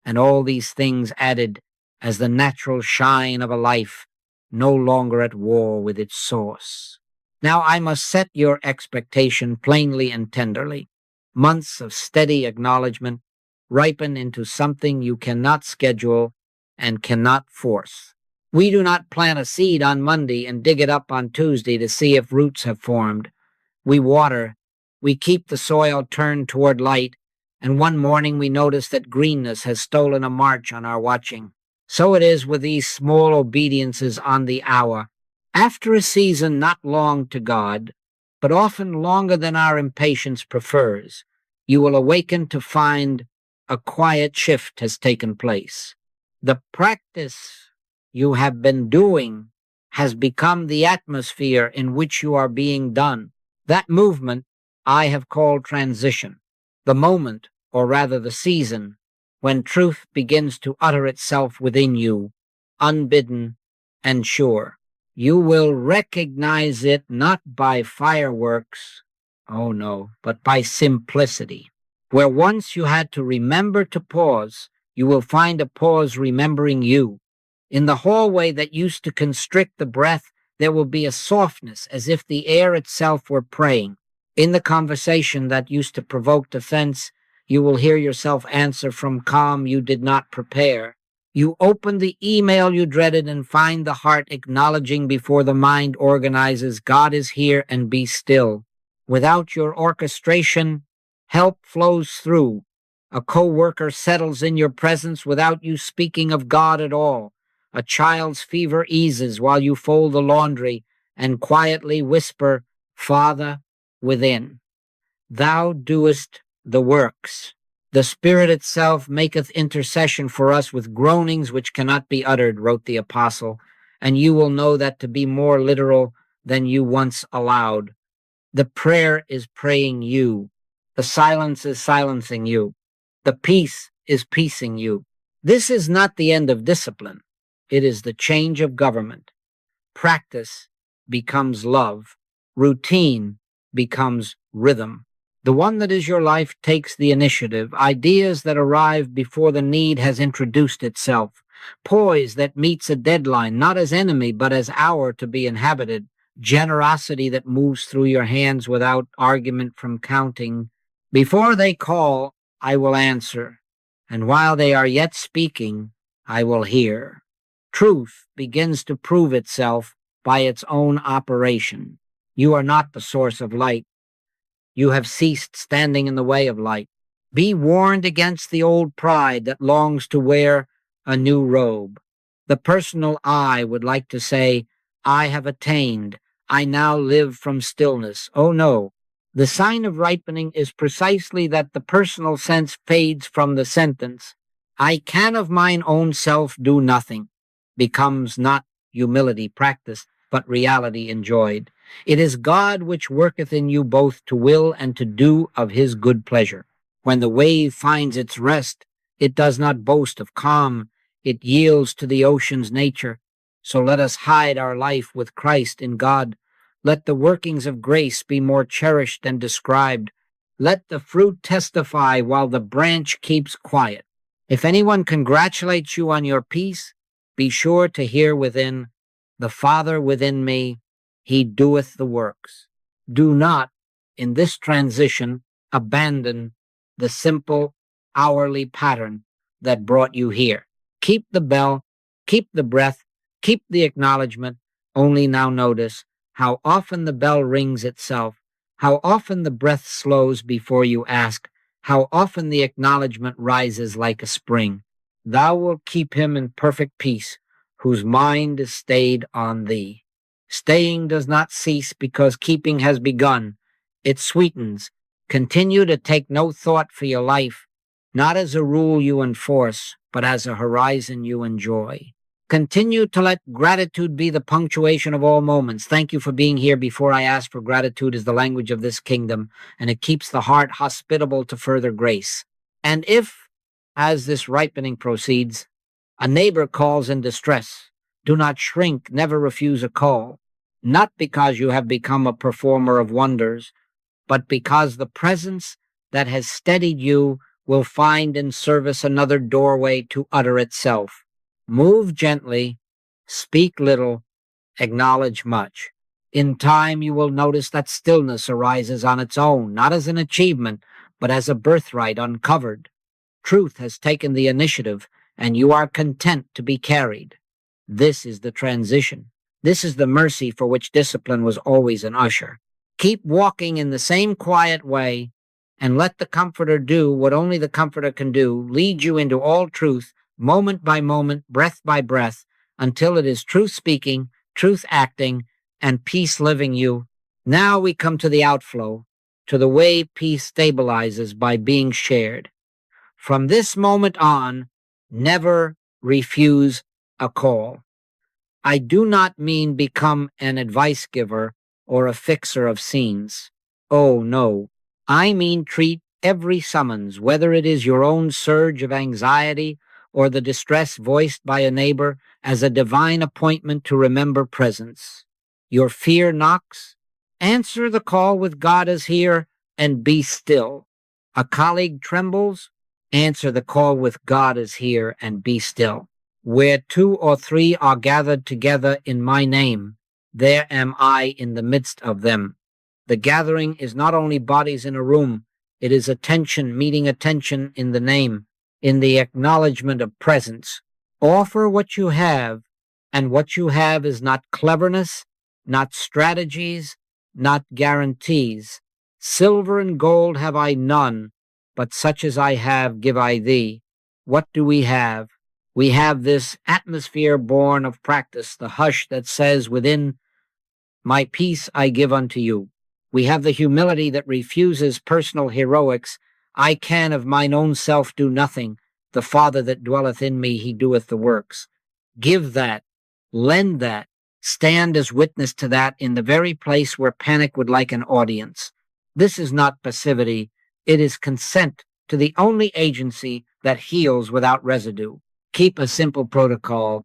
A: and all these things added as the natural shine of a life no longer at war with its source. Now I must set your expectation plainly and tenderly. Months of steady acknowledgement ripen into something you cannot schedule and cannot force. We do not plant a seed on Monday and dig it up on Tuesday to see if roots have formed. We water, we keep the soil turned toward light, and one morning we notice that greenness has stolen a march on our watching. So it is with these small obediences on the hour. After a season not long to God, but often longer than our impatience prefers, you will awaken to find a quiet shift has taken place. The practice you have been doing has become the atmosphere in which you are being done. That movement I have called transition, the moment, or rather the season, when truth begins to utter itself within you, unbidden and sure. You will recognize it not by fireworks, oh no, but by simplicity. Where once you had to remember to pause, you will find a pause remembering you. In the hallway that used to constrict the breath, there will be a softness as if the air itself were praying. In the conversation that used to provoke defense, you will hear yourself answer from calm you did not prepare. You open the email you dreaded and find the heart acknowledging before the mind organizes, God is here and be still. Without your orchestration, help flows through. A co-worker settles in your presence without you speaking of God at all. A child's fever eases while you fold the laundry and quietly whisper, Father, within. Thou doest the works. The Spirit itself maketh intercession for us with groanings which cannot be uttered, wrote the apostle, and you will know that to be more literal than you once allowed. The prayer is praying you. The silence is silencing you. The peace is piecing you. This is not the end of discipline. It is the change of government. Practice becomes love. Routine becomes rhythm. The one that is your life takes the initiative, ideas that arrive before the need has introduced itself, poise that meets a deadline, not as enemy, but as hour to be inhabited, generosity that moves through your hands without argument from counting. Before they call, I will answer, and while they are yet speaking, I will hear. Truth begins to prove itself by its own operation. You are not the source of light. You have ceased standing in the way of light. Be warned against the old pride that longs to wear a new robe. The personal I would like to say, I have attained. I now live from stillness. Oh no. The sign of ripening is precisely that the personal sense fades from the sentence, I can of mine own self do nothing, becomes not humility practiced, but reality enjoyed. It is God which worketh in you both to will and to do of his good pleasure. When the wave finds its rest, it does not boast of calm, it yields to the ocean's nature. So let us hide our life with Christ in God. Let the workings of grace be more cherished and described. Let the fruit testify while the branch keeps quiet. If anyone congratulates you on your peace, be sure to hear within, the Father within me, he doeth the works. Do not, in this transition, abandon the simple, hourly pattern that brought you here. Keep the bell, keep the breath, keep the acknowledgement, only now notice how often the bell rings itself, how often the breath slows before you ask, how often the acknowledgement rises like a spring. Thou wilt keep him in perfect peace, whose mind is stayed on thee. Staying does not cease because keeping has begun. It sweetens. Continue to take no thought for your life, not as a rule you enforce, but as a horizon you enjoy. Continue to let gratitude be the punctuation of all moments. Thank you for being here. Before I ask for gratitude is the language of this kingdom, and it keeps the heart hospitable to further grace. And if, as this ripening proceeds, a neighbor calls in distress, do not shrink, never refuse a call, not because you have become a performer of wonders, but because the presence that has steadied you will find in service another doorway to utter itself. Move gently, speak little, acknowledge much. In time you will notice that stillness arises on its own, not as an achievement, but as a birthright uncovered. Truth has taken the initiative, and you are content to be carried. This is the transition. This is the mercy for which discipline was always an usher. Keep walking in the same quiet way, and let the Comforter do what only the Comforter can do, lead you into all truth, moment by moment, breath by breath, until it is truth speaking, truth acting, and peace living you. Now we come to the outflow, to the way peace stabilizes by being shared. From this moment on, never refuse a call. I do not mean become an advice giver or a fixer of scenes. Oh, no. I mean treat every summons, whether it is your own surge of anxiety or the distress voiced by a neighbor as a divine appointment to remember presence. Your fear knocks? Answer the call with God is here and be still. A colleague trembles? Answer the call with God is here and be still. Where two or three are gathered together in my name, there am I in the midst of them. The gathering is not only bodies in a room, it is attention meeting attention in the name, in the acknowledgement of presence. Offer what you have, and what you have is not cleverness, not strategies, not guarantees. Silver and gold have I none, but such as I have give I thee. What do we have? We have this atmosphere born of practice, the hush that says within, my peace I give unto you. We have the humility that refuses personal heroics. I can of mine own self do nothing. The Father that dwelleth in me, he doeth the works. Give that, lend that, stand as witness to that in the very place where panic would like an audience. This is not passivity. It is consent to the only agency that heals without residue. Keep a simple protocol.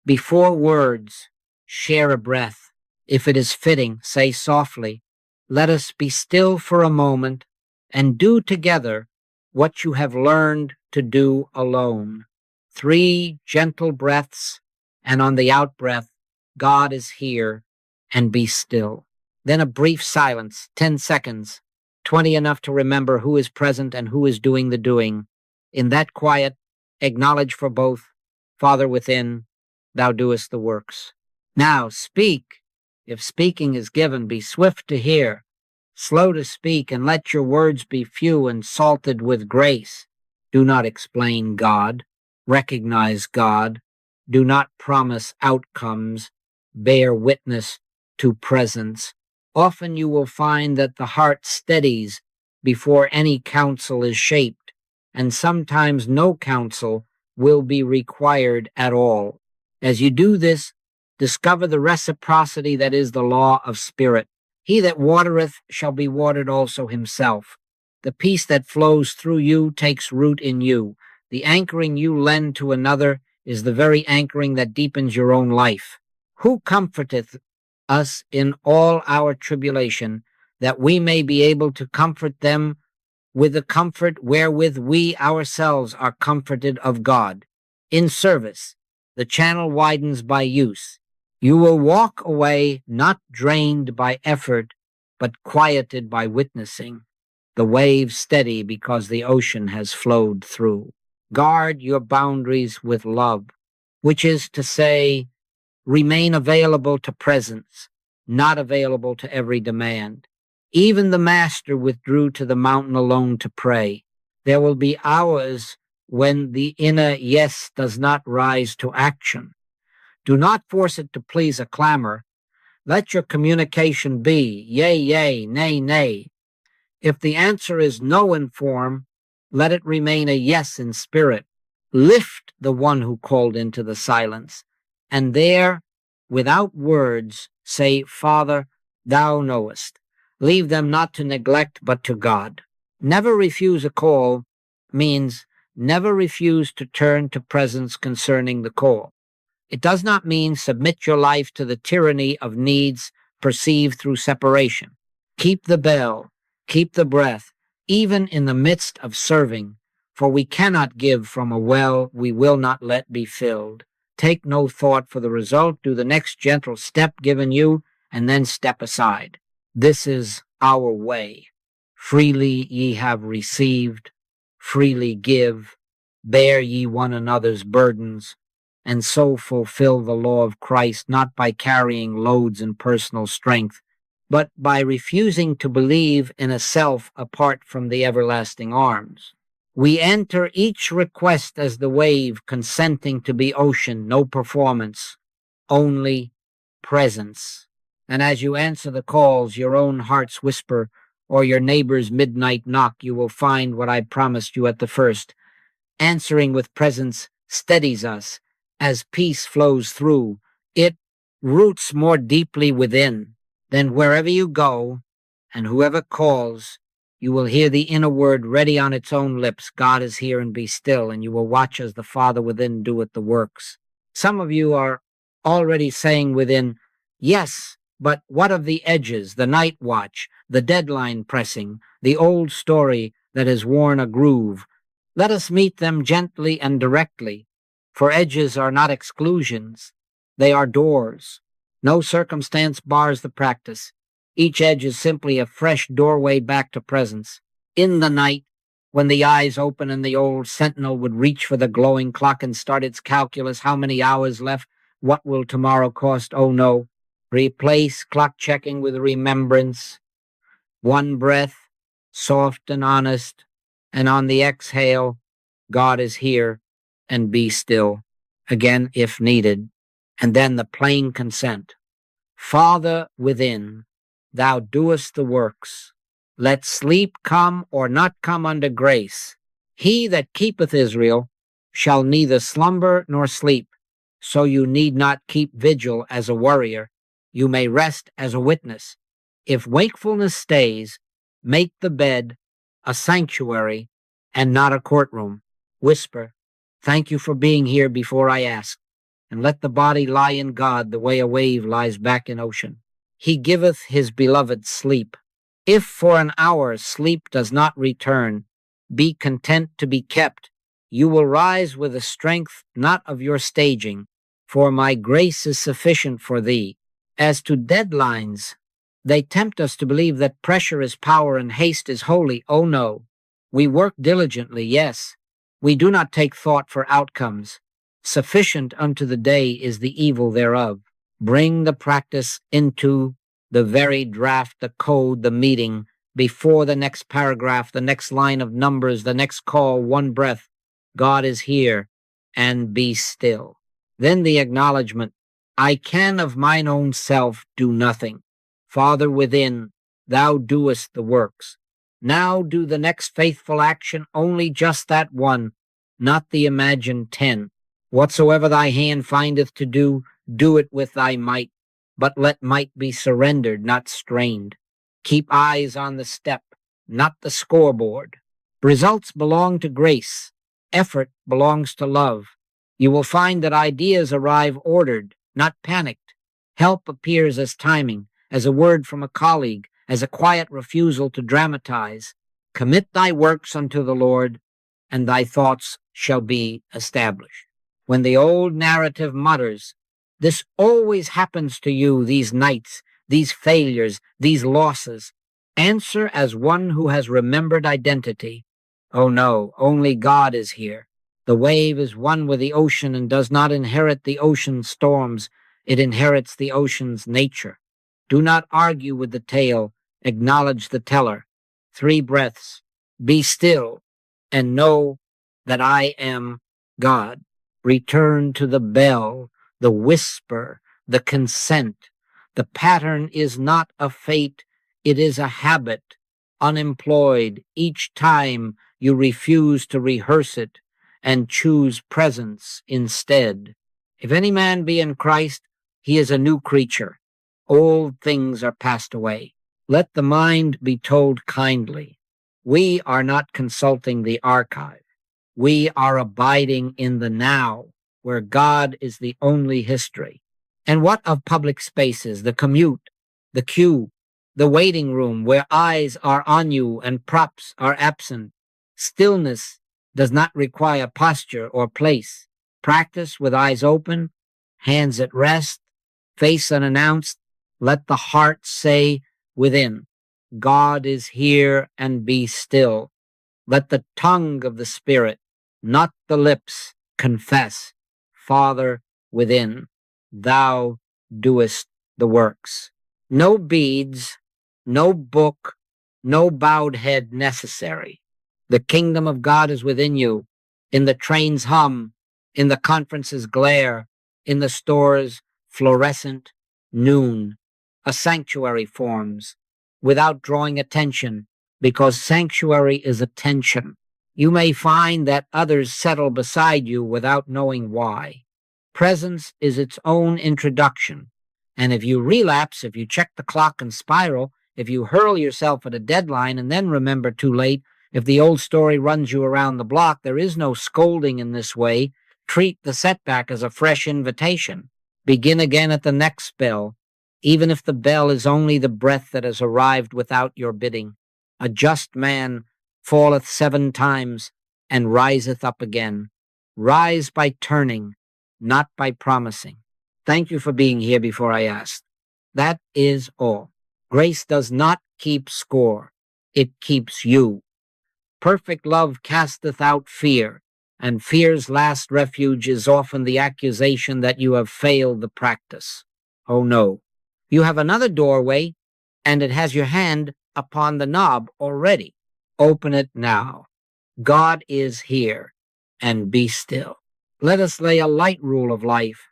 A: Before words, share a breath. If it is fitting, say softly, let us be still for a moment and do together what you have learned to do alone. 3 gentle breaths, and on the out-breath, God is here, and be still. Then a brief silence, 10 seconds, 20 enough to remember who is present and who is doing the doing. In that quiet, acknowledge for both, Father within, thou doest the works. Now speak. If speaking is given, be swift to hear, slow to speak, and let your words be few and salted with grace. Do not explain God. Recognize God. Do not promise outcomes. Bear witness to presence. Often you will find that the heart steadies before any counsel is shaped, and sometimes no counsel will be required at all. As you do this, discover the reciprocity that is the law of spirit. He that watereth shall be watered also himself. The peace that flows through you takes root in you. The anchoring you lend to another is the very anchoring that deepens your own life. Who comforteth us in all our tribulation, that we may be able to comfort them with the comfort wherewith we ourselves are comforted of God. In service, the channel widens by use. You will walk away not drained by effort, but quieted by witnessing. The waves steady because the ocean has flowed through. Guard your boundaries with love, which is to say, remain available to presence, not available to every demand. Even the Master withdrew to the mountain alone to pray. There will be hours when the inner yes does not rise to action. Do not force it to please a clamor. Let your communication be yea, yea, nay, nay. If the answer is no in form, let it remain a yes in spirit. Lift the one who called into the silence, and there, without words, say, Father, thou knowest. Leave them not to neglect, but to God. Never refuse a call means never refuse to turn to presence concerning the call. It does not mean submit your life to the tyranny of needs perceived through separation. Keep the bell, keep the breath, even in the midst of serving, for we cannot give from a well we will not let be filled. Take no thought for the result. Do the next gentle step given you, and then step aside. This is our way. Freely ye have received, freely give, bear ye one another's burdens, and so fulfill the law of Christ, not by carrying loads in personal strength, but by refusing to believe in a self apart from the everlasting arms. We enter each request as the wave, consenting to be ocean, no performance, only presence. And as you answer the calls, your own heart's whisper, or your neighbor's midnight knock, you will find what I promised you at the first. Answering with presence steadies us. As peace flows through, it roots more deeply within. Then wherever you go, and whoever calls, You will hear the inner word ready on its own lips. God is here, and be still, and you will watch as the Father within doeth the works. Some of you are already saying within, yes, but what of the edges, the night watch, the deadline pressing, the old story that has worn a groove? Let us meet them gently and directly, for edges are not exclusions. They are doors. No circumstance bars the practice. Each edge is simply a fresh doorway back to presence. In the night, when the eyes open and the old sentinel would reach for the glowing clock and start its calculus, how many hours left? What will tomorrow cost? Oh no. Replace clock checking with remembrance. One breath, soft and honest, and on the exhale, God is here, and be still. Again, if needed. And then the plain consent. Father within, thou doest the works. Let sleep come or not come under grace. He that keepeth Israel shall neither slumber nor sleep. So you need not keep vigil as a warrior. You may rest as a witness. If wakefulness stays, make the bed a sanctuary and not a courtroom. Whisper, thank you for being here before I ask. And let the body lie in God the way a wave lies back in ocean. He giveth his beloved sleep. If for an hour sleep does not return, be content to be kept. You will rise with the strength not of your staging, for my grace is sufficient for thee. As to deadlines, they tempt us to believe that pressure is power and haste is holy. Oh no. We work diligently, yes. We do not take thought for outcomes. Sufficient unto the day is the evil thereof. Bring the practice into the very draft, the code, the meeting, before the next paragraph, the next line of numbers, the next call, one breath. God is here, and be still. Then the acknowledgement, I can of mine own self do nothing. Father within, thou doest the works. Now do the next faithful action, only just that one, not the imagined 10. Whatsoever thy hand findeth to do, do it with thy might, but let might be surrendered, not strained. Keep eyes on the step, not the scoreboard. Results belong to grace. Effort belongs to love. You will find that ideas arrive ordered, not panicked. Help appears as timing, as a word from a colleague, as a quiet refusal to dramatize. Commit thy works unto the Lord, and thy thoughts shall be established. When the old narrative mutters, this always happens to you, these nights, these failures, these losses, answer as one who has remembered identity. Oh no, only God is here. The wave is one with the ocean and does not inherit the ocean's storms. It inherits the ocean's nature. Do not argue with the tale. Acknowledge the teller. 3 breaths. Be still and know that I am God. Return to the bell, the whisper, the consent. The pattern is not a fate, it is a habit, unemployed each time you refuse to rehearse it and choose presence instead. If any man be in Christ, he is a new creature. Old things are passed away. Let the mind be told kindly. We are not consulting the archive. We are abiding in the now, where God is the only history. And what of public spaces, the commute, the queue, the waiting room, where eyes are on you and props are absent? Stillness does not require posture or place. Practice with eyes open, hands at rest, face unannounced. Let the heart say within, God is here, and be still. Let the tongue of the Spirit, not the lips, confess, Father within, thou doest the works. No beads, no book, no bowed head necessary. The kingdom of God is within you, in the train's hum, in the conference's glare, in the store's fluorescent noon. A sanctuary forms without drawing attention, because sanctuary is attention. You may find that others settle beside you without knowing why. Presence is its own introduction, and if you relapse, if you check the clock and spiral, If you hurl yourself at a deadline and then remember too late, if the old story runs you around the block, there is no scolding in this way. Treat the setback as a fresh invitation. Begin again at the next bell, even if the bell is only the breath that has arrived without your bidding. A just man falleth 7 times and riseth up again. Rise by turning, not by promising. Thank you for being here before I asked. That is all. Grace does not keep score. It keeps you. Perfect love casteth out fear, and fear's last refuge is often the accusation that you have failed the practice. Oh no. You have another doorway, and it has your hand upon the knob already. Open it now. God is here, and be still. Let us lay a light rule of life,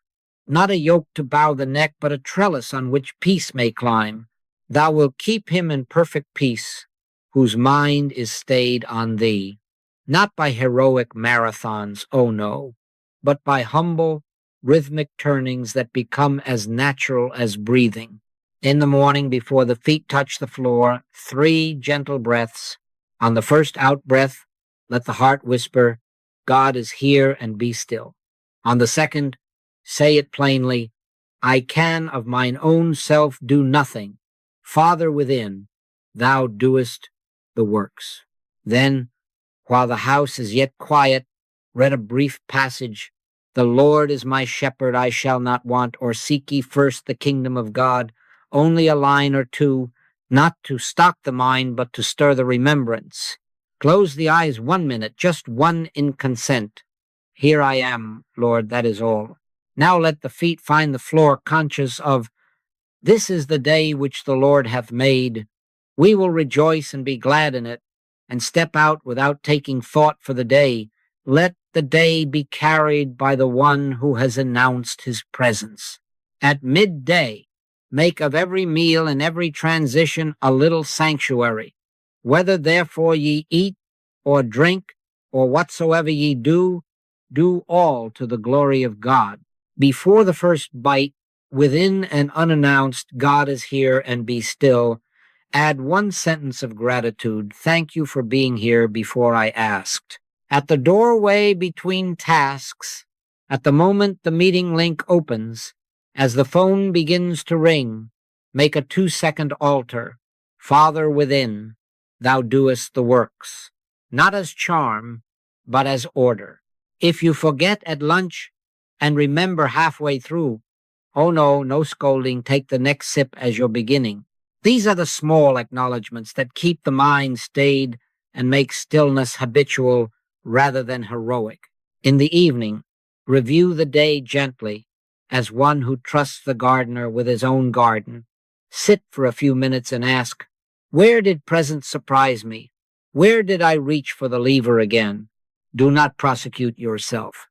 A: not a yoke to bow the neck, but a trellis on which peace may climb. Thou wilt keep him in perfect peace, whose mind is stayed on thee, not by heroic marathons, oh no, but by humble, rhythmic turnings that become as natural as breathing. In the morning, before the feet touch the floor, 3 gentle breaths. On the first out-breath, let the heart whisper, God is here, and be still. On the second, say it plainly, I can of mine own self do nothing. Father within, thou doest the works. Then, while the house is yet quiet, read a brief passage. The Lord is my shepherd, I shall not want, or seek ye first the kingdom of God. Only a line or two, not to stock the mind, but to stir the remembrance. Close the eyes 1 minute, just one in consent. Here I am, Lord, that is all. Now let the feet find the floor, conscious of, this is the day which the Lord hath made. We will rejoice and be glad in it, and step out without taking thought for the day. Let the day be carried by the one who has announced his presence. At midday, make of every meal and every transition a little sanctuary. Whether therefore ye eat or drink or whatsoever ye do, do all to the glory of God. Before the first bite, within and unannounced, God is here, and be still. Add 1 sentence of gratitude. Thank you for being here before I asked. At the doorway between tasks, at the moment the meeting link opens, as the phone begins to ring, make a 2-second altar. Father within, thou doest the works, not as charm, but as order. If you forget at lunch and remember halfway through, oh no, no scolding, take the next sip as your beginning. These are the small acknowledgments that keep the mind stayed and make stillness habitual rather than heroic. In the evening, review the day gently, as one who trusts the gardener with his own garden. Sit for a few minutes and ask, where did present surprise me? Where did I reach for the lever again? Do not prosecute yourself.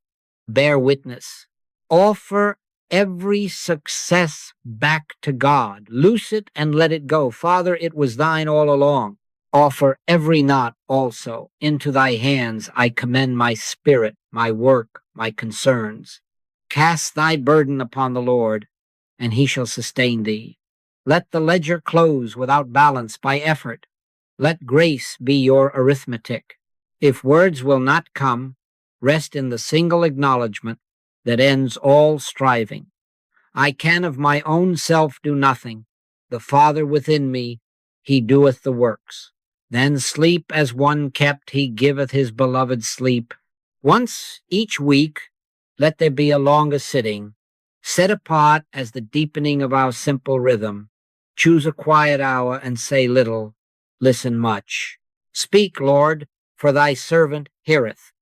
A: Bear witness. Offer every success back to God. Loose it and let it go. Father, it was thine all along. Offer every knot also. Into thy hands I commend my spirit, my work, my concerns. Cast thy burden upon the Lord, and he shall sustain thee. Let the ledger close without balance by effort. Let grace be your arithmetic. If words will not come, rest in the single acknowledgement that ends all striving. I can of my own self do nothing. The Father within me, he doeth the works. Then sleep as one kept, he giveth his beloved sleep. Once each week, let there be a longer sitting, set apart as the deepening of our simple rhythm. Choose a quiet hour and say little, listen much. Speak, Lord, for thy servant heareth.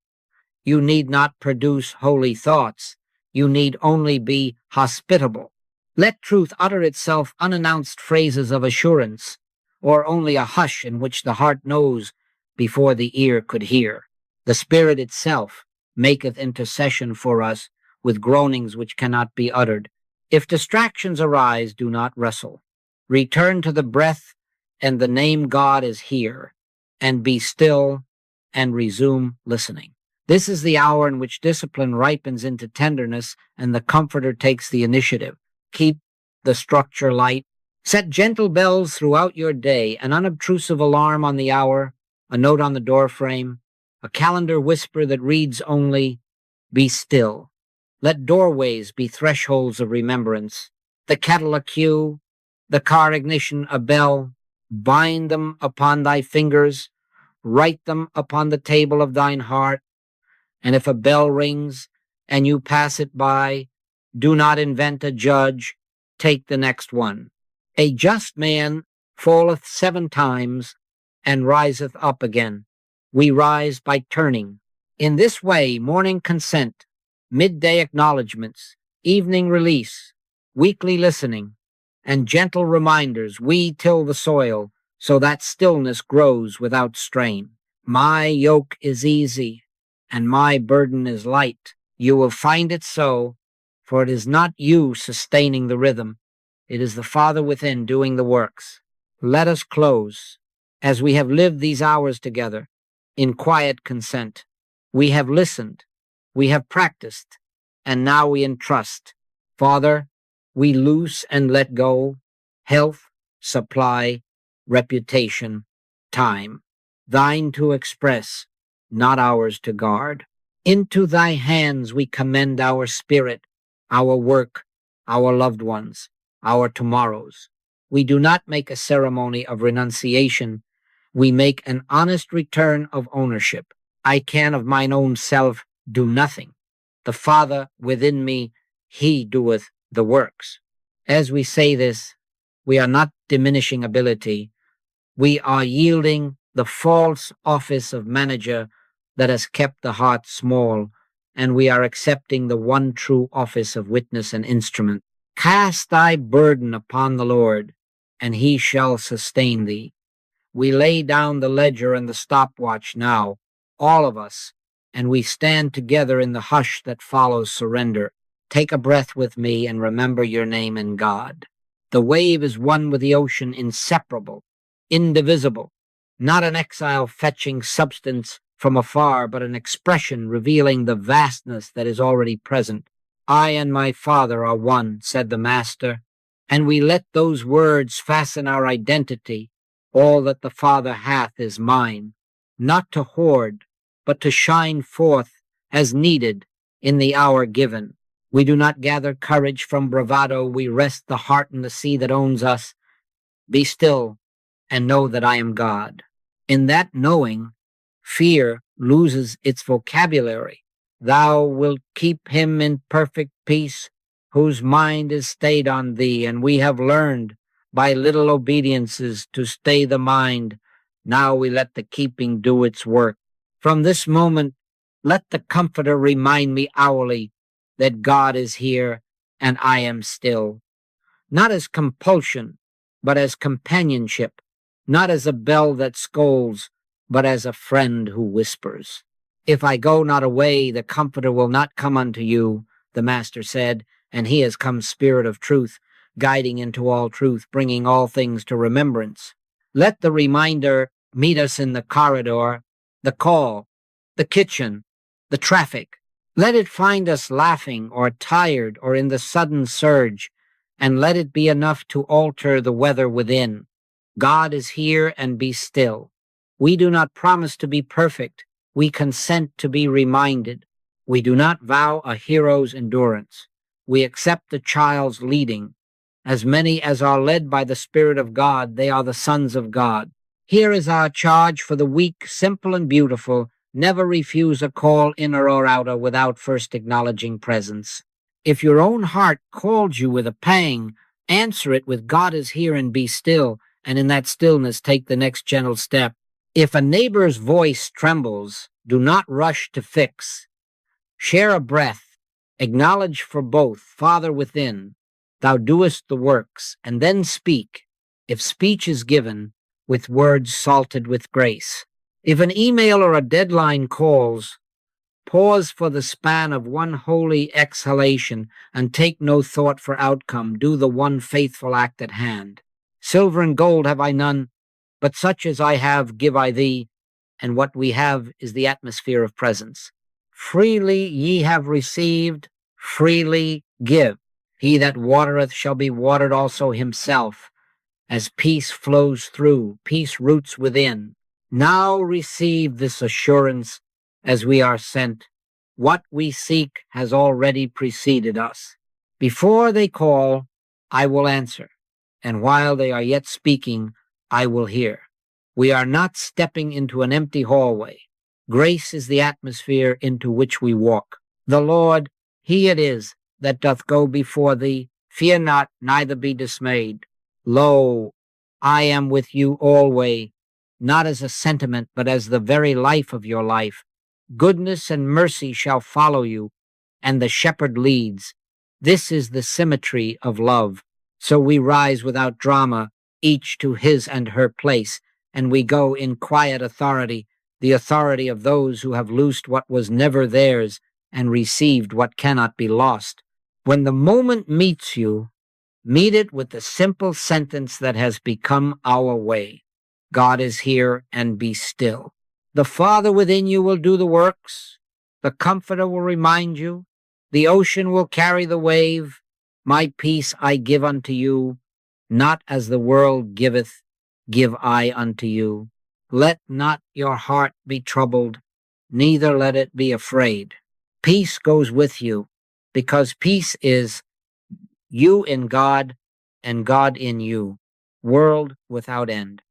A: You need not produce holy thoughts. You need only be hospitable. Let truth utter itself unannounced phrases of assurance, or only a hush in which the heart knows before the ear could hear. The Spirit itself maketh intercession for us with groanings which cannot be uttered. If distractions arise, do not wrestle. Return to the breath and the name God is here, and be still and resume listening. This is the hour in which discipline ripens into tenderness and the Comforter takes the initiative. Keep the structure light, Set gentle bells throughout your day, an unobtrusive alarm on the hour, a note on the doorframe, a calendar whisper that reads only, "Be still." Let doorways be thresholds of remembrance, the kettle a cue, the car ignition a bell. Bind them upon thy fingers, write them upon the table of thine heart, and if a bell rings and you pass it by, do not invent a judge, take the next one. A just man falleth 7 times and riseth up again. We rise by turning. In this way, morning consent, midday acknowledgments, evening release, weekly listening, and gentle reminders, we till the soil so that stillness grows without strain. My yoke is easy and my burden is light. You will find it so, for it is not you sustaining the rhythm. It is the Father within doing the works. Let us close. As we have lived these hours together in quiet consent, we have listened, we have practiced, and now we entrust. Father, we loose and let go health, supply, reputation, time, thine to express, not ours to guard. Into thy hands we commend our spirit, our work, our loved ones, our tomorrows. We do not make a ceremony of renunciation. We make an honest return of ownership. I can of mine own self do nothing. The Father within me, he doeth the works. As we say this, we are not diminishing ability. We are yielding the false office of manager that has kept the heart small, and we are accepting the one true office of witness and instrument. Cast thy burden upon the Lord, and he shall sustain thee. We lay down the ledger and the stopwatch now, all of us, and we stand together in the hush that follows surrender. Take a breath with me and remember your name in God. The wave is one with the ocean, inseparable, indivisible, not an exile fetching substance from afar, but an expression revealing the vastness that is already present. I and my Father are one, said the Master, and we let those words fasten our identity. All that the Father hath is mine, not to hoard, but to shine forth as needed in the hour given. We do not gather courage from bravado. We rest the heart in the sea that owns us. Be still and know that I am God. In that knowing, fear loses its vocabulary. Thou wilt keep him in perfect peace, whose mind is stayed on thee, and we have learned by little obediences to stay the mind. Now we let the keeping do its work. From this moment, let the Comforter remind me hourly that God is here and I am still. Not as compulsion, but as companionship. Not as a bell that scolds, but as a friend who whispers. If I go not away, the Comforter will not come unto you, the Master said, and he has come, Spirit of truth, guiding into all truth, bringing all things to remembrance. Let the reminder meet us in the corridor, the call, the kitchen, the traffic. Let it find us laughing or tired or in the sudden surge, and let it be enough to alter the weather within. God is here, and be still. We do not promise to be perfect. We consent to be reminded. We do not vow a hero's endurance. We accept the child's leading. As many as are led by the Spirit of God, they are the sons of God. Here is our charge for the weak, simple and beautiful. Never refuse a call, inner or outer, without first acknowledging presence. If your own heart called you with a pang, answer it with God is here and be still, and in that stillness take the next gentle step. If a neighbor's voice trembles, do not rush to fix. Share a breath, acknowledge for both, Father within, thou doest the works, and then speak, if speech is given, with words salted with grace. If an email or a deadline calls, pause for the span of one holy exhalation and take no thought for outcome. Do the one faithful act at hand. Silver and gold have I none, but such as I have give I thee, and what we have is the atmosphere of presence. Freely ye have received, freely give. He that watereth shall be watered also himself, As peace flows through, peace roots within. Now receive this assurance as we are sent. What we seek has already preceded us. Before they call, I will answer, and while they are yet speaking, I will hear. We are not stepping into an empty hallway. Grace is the atmosphere into which we walk. The Lord, He it is that doth go before thee. Fear not, neither be dismayed. Lo, I am with you alway, not as a sentiment, but as the very life of your life. Goodness and mercy shall follow you, and the shepherd leads. This is the symmetry of love. So we rise without drama, each to his and her place, and we go in quiet authority, the authority of those who have loosed what was never theirs and received what cannot be lost. When the moment meets you, meet it with the simple sentence that has become our way. God is here, and be still. The Father within you will do the works. The Comforter will remind you. The ocean will carry the wave. My peace I give unto you, not as the world giveth, give I unto you. Let not your heart be troubled, neither let it be afraid. Peace goes with you, because peace is you in God and God in you, world without end.